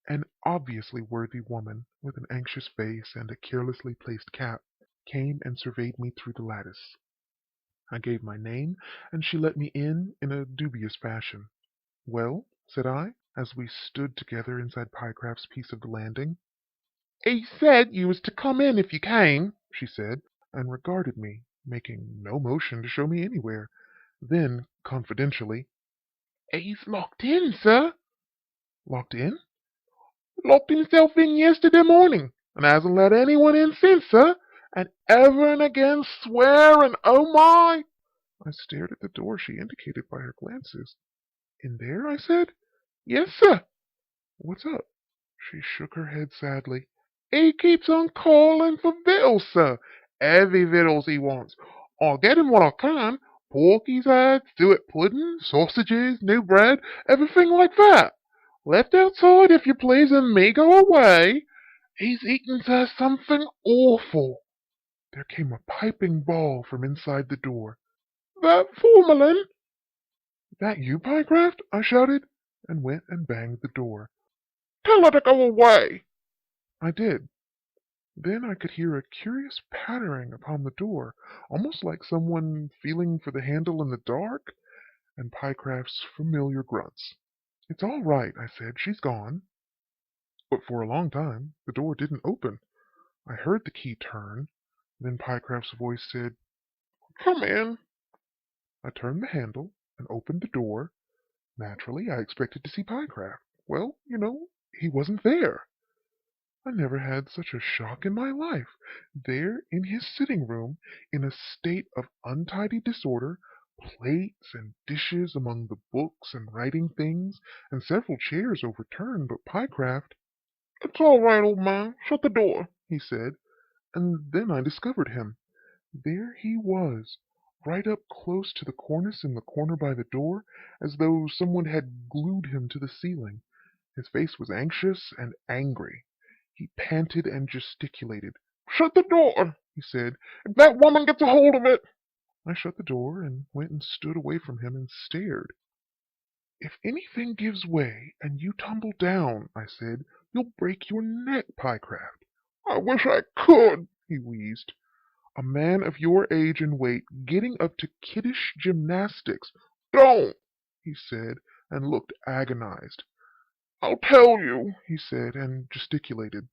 An obviously worthy woman, with an anxious face and a carelessly placed cap, came and surveyed me through the lattice. I gave my name, and she let me in a dubious fashion. "Well?" said I, as we stood together inside Pycraft's piece of the landing. "He said you was to come in if you came," she said, and regarded me, making no motion to show me anywhere. Then, confidentially, "He's locked in, sir." "Locked in?" "Locked himself in yesterday morning, and hasn't let anyone in since, sir, and ever and again swearing, oh my!" I stared at the door she indicated by her glances. "In there?" I said. "Yes, sir." "What's up?" She shook her head sadly. "He keeps on calling for victuals, sir. Heavy victuals he wants. I'll get him what I can. Pork he's had, suet pudding, sausages, new bread, everything like that. Left outside, if you please, and me go away. He's eaten, sir, something awful." There came a piping bawl from inside the door. "That Formalin!" "That you, Pycraft?" I shouted, and went and banged the door. "Tell her to go away." I did. Then I could hear a curious pattering upon the door, almost like someone feeling for the handle in the dark, and Pycraft's familiar grunts. "It's all right," I said. "She's gone." But for a long time the door didn't open. I heard the key turn. Then Pycraft's voice said, "Come in." I turned the handle and opened the door. Naturally, I expected to see Pycraft. Well, he wasn't there. I never had such a shock in my life. There in his sitting room, in a state of untidy disorder, plates and dishes among the books and writing things, and several chairs overturned, but Pycraft. "It's all right, old man. Shut the door," he said, and then I discovered him. There he was, right up close to the cornice in the corner by the door, as though someone had glued him to the ceiling. His face was anxious and angry. He panted and gesticulated. "Shut the door," he said. "If that woman gets a hold of it." I shut the door and went and stood away from him and stared. "If anything gives way and you tumble down," I said, "you'll break your neck, Pycraft." "I wish I could," he wheezed. "A man of your age and weight getting up to kiddish gymnastics." "Don't," he said, and looked agonized. "I'll tell you," he said, and gesticulated.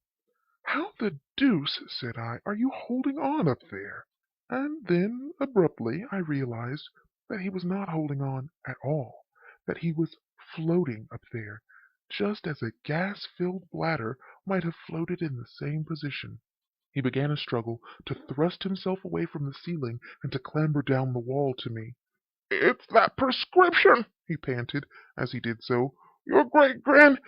"How the deuce," said I, "are you holding on up there?" And then, abruptly, I realized that he was not holding on at all, that he was floating up there, just as a gas-filled bladder might have floated in the same position. He began a struggle to thrust himself away from the ceiling and to clamber down the wall to me. "It's that prescription," he panted as he did so. "Your great-grand—"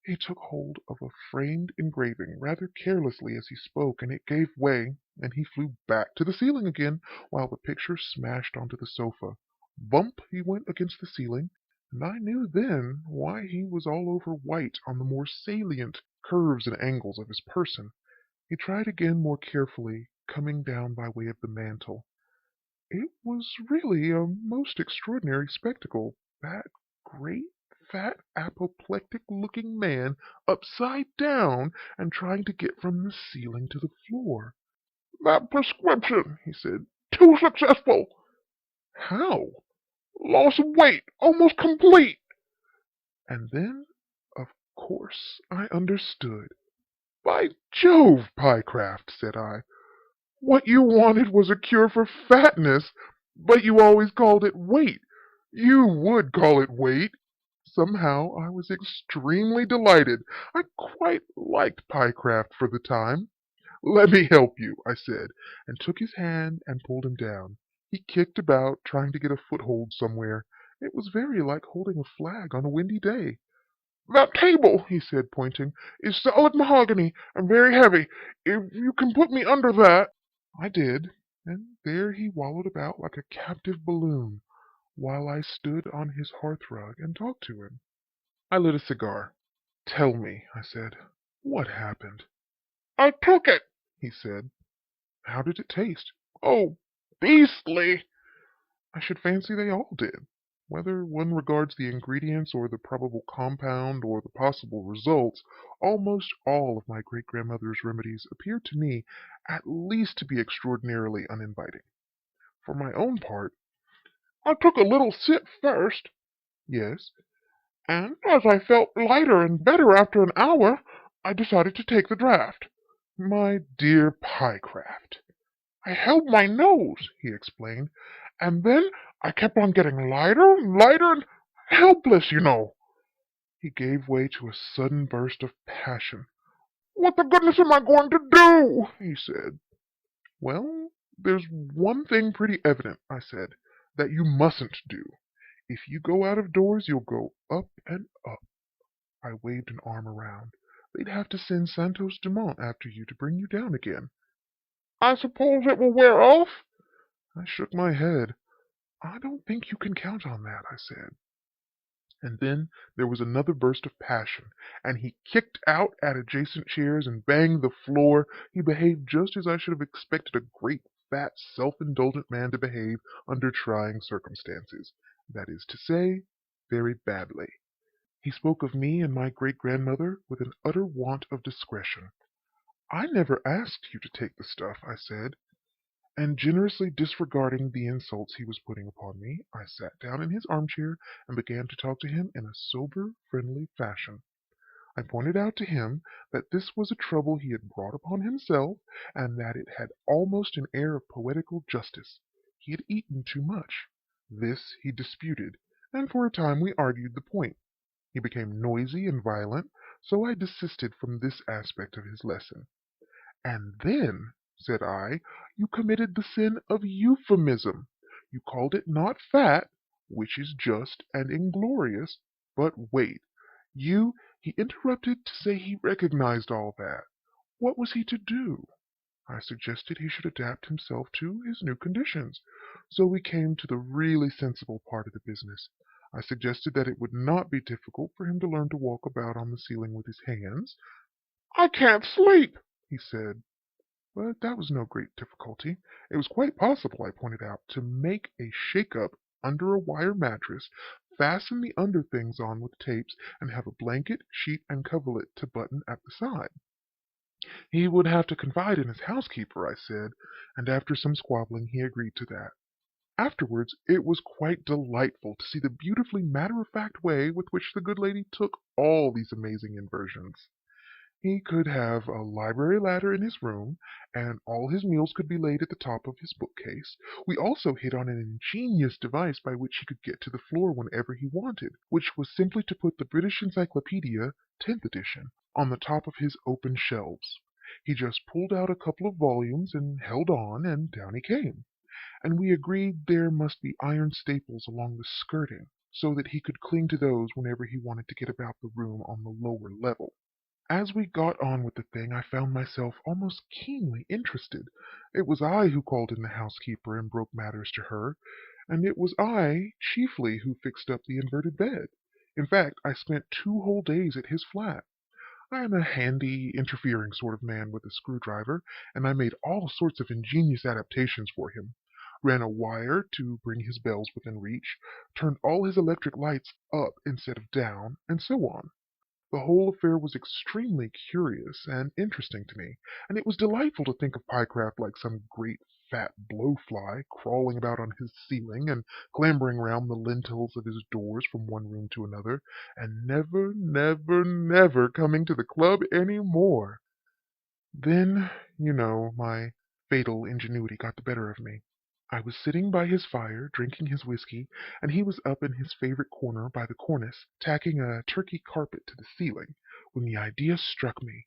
He took hold of a framed engraving rather carelessly as he spoke, and it gave way, and he flew back to the ceiling again, while the picture smashed onto the sofa. Bump he went against the ceiling, and I knew then why he was all over white on the more salient curves and angles of his person. He tried again more carefully, coming down by way of the mantel. It was really a most extraordinary spectacle, that great, fat, apoplectic-looking man upside down and trying to get from the ceiling to the floor. "That prescription," he said. "Too successful." "How?" "Loss of weight almost complete." And then, of course, I understood. "By Jove, Pycraft," said I, "what you wanted was a cure for fatness, but you always called it weight. You would call it weight." Somehow I was extremely delighted. I quite liked Pycraft for the time. "Let me help you," I said, and took his hand and pulled him down. He kicked about, trying to get a foothold somewhere. It was very like holding a flag on a windy day. "That table," he said, pointing, "is solid mahogany and very heavy. If you can put me under that—" I did, and there he wallowed about like a captive balloon, while I stood on his hearthrug and talked to him. I lit a cigar. "Tell me," I said, "what happened?" "I took it," he said. "How did it taste?" "Oh, beastly." I should fancy they all did. Whether one regards the ingredients or the probable compound or the possible results, almost all of my great-grandmother's remedies appear to me at least to be extraordinarily uninviting. For my own part, "I took a little sip first." "Yes." "And as I felt lighter and better after an hour, I decided to take the draught." "My dear Pycraft." "I held my nose," he explained, "and then I kept on getting lighter and lighter and helpless, you know." He gave way to a sudden burst of passion. "What the goodness am I going to do?" he said. "Well, there's one thing pretty evident," I said, "that you mustn't do. If you go out of doors, you'll go up and up." I waved an arm around. "They'd have to send Santos Dumont after you to bring you down again." "I suppose it will wear off?" I shook my head. "I don't think you can count on that," I said. And then there was another burst of passion, and he kicked out at adjacent chairs and banged the floor. He behaved just as I should have expected a great, fat, self-indulgent man to behave under trying circumstances. That is to say, very badly. He spoke of me and my great-grandmother with an utter want of discretion. "I never asked you to take the stuff," I said. And generously disregarding the insults he was putting upon me, I sat down in his armchair and began to talk to him in a sober, friendly fashion. I pointed out to him that this was a trouble he had brought upon himself, and that it had almost an air of poetical justice. He had eaten too much. This he disputed, and for a time we argued the point. He became noisy and violent, so I desisted from this aspect of his lesson. "And then," said I, "you committed the sin of euphemism. You called it not fat, which is just and inglorious, but weight. He interrupted to say he recognized all that. What was he to do? I suggested he should adapt himself to his new conditions. So we came to the really sensible part of the business. I suggested that it would not be difficult for him to learn to walk about on the ceiling with his hands. I can't sleep, he said. But that was no great difficulty. It was quite possible, I pointed out, to make a shake-up under a wire mattress, fasten the underthings on with tapes, and have a blanket, sheet, and coverlet to button at the side. He would have to confide in his housekeeper, I said, and after some squabbling he agreed to that. Afterwards it was quite delightful to see the beautifully matter-of-fact way with which the good lady took all these amazing inversions. He could have a library ladder in his room, and all his meals could be laid at the top of his bookcase. We also hit on an ingenious device by which he could get to the floor whenever he wanted, which was simply to put the British Encyclopedia, 10th edition, on the top of his open shelves. He just pulled out a couple of volumes and held on, and down he came. And we agreed there must be iron staples along the skirting, so that he could cling to those whenever he wanted to get about the room on the lower level. As we got on with the thing, I found myself almost keenly interested. It was I who called in the housekeeper and broke matters to her, and it was I, chiefly, who fixed up the inverted bed. In fact, I spent 2 whole days at his flat. I am a handy, interfering sort of man with a screwdriver, and I made all sorts of ingenious adaptations for him. Ran a wire to bring his bells within reach, turned all his electric lights up instead of down, and so on. The whole affair was extremely curious and interesting to me, and it was delightful to think of Pycraft like some great fat blowfly crawling about on his ceiling and clambering round the lintels of his doors from one room to another, and never, never, never coming to the club any more. Then, my fatal ingenuity got the better of me. I was sitting by his fire, drinking his whiskey, and he was up in his favorite corner by the cornice, tacking a Turkey carpet to the ceiling, when the idea struck me.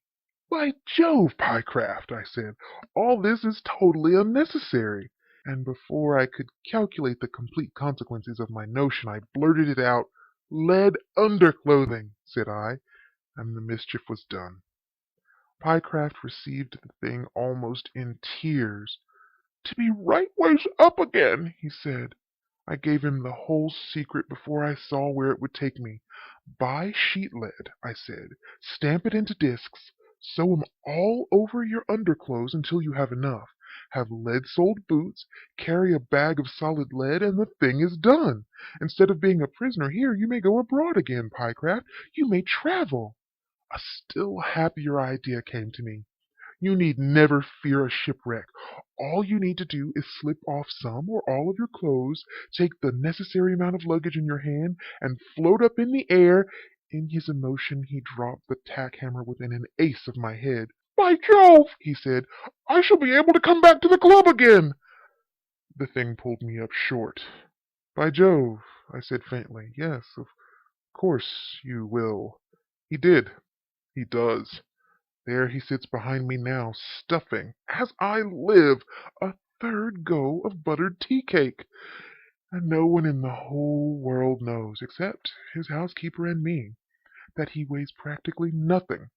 By Jove, Pycraft, I said, all this is totally unnecessary. And before I could calculate the complete consequences of my notion, I blurted it out. Lead underclothing, said I, and the mischief was done. Pycraft received the thing almost in tears. To be right ways up again, he said. I gave him the whole secret before I saw where it would take me. Buy sheet lead, I said. Stamp it into discs. Sew 'em all over your underclothes until you have enough. Have lead-soled boots. Carry a bag of solid lead, and the thing is done. Instead of being a prisoner here, you may go abroad again, Pycraft. You may travel. A still happier idea came to me. You need never fear a shipwreck. All you need to do is slip off some or all of your clothes, take the necessary amount of luggage in your hand, and float up in the air. In his emotion, he dropped the tack hammer within an ace of my head. By Jove, he said, I shall be able to come back to the club again. The thing pulled me up short. By Jove, I said faintly, yes, of course you will. He did. He does. There he sits behind me now, stuffing, as I live, a third go of buttered tea cake. And no one in the whole world knows, except his housekeeper and me, that he weighs practically nothing,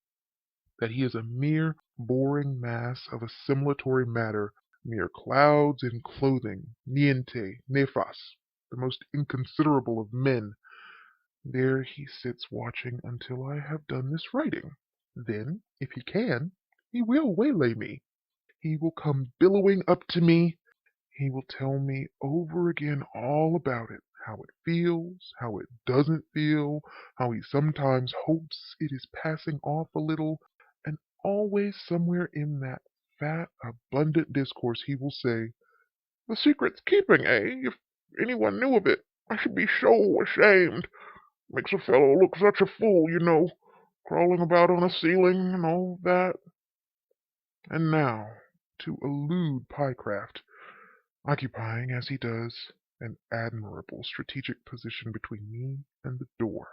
that he is a mere boring mass of assimilatory matter, mere clouds in clothing, niente, nefas, the most inconsiderable of men. There he sits watching until I have done this writing. Then, if he can, he will waylay me. He will come billowing up to me. He will tell me over again all about it, how it feels, how it doesn't feel, how he sometimes hopes it is passing off a little, and always somewhere in that fat, abundant discourse he will say, The secret's keeping, eh? If anyone knew of it, I should be so ashamed. Makes a fellow look such a fool, crawling about on a ceiling and all that. And now, to elude Pycraft, occupying, as he does, an admirable strategic position between me and the door.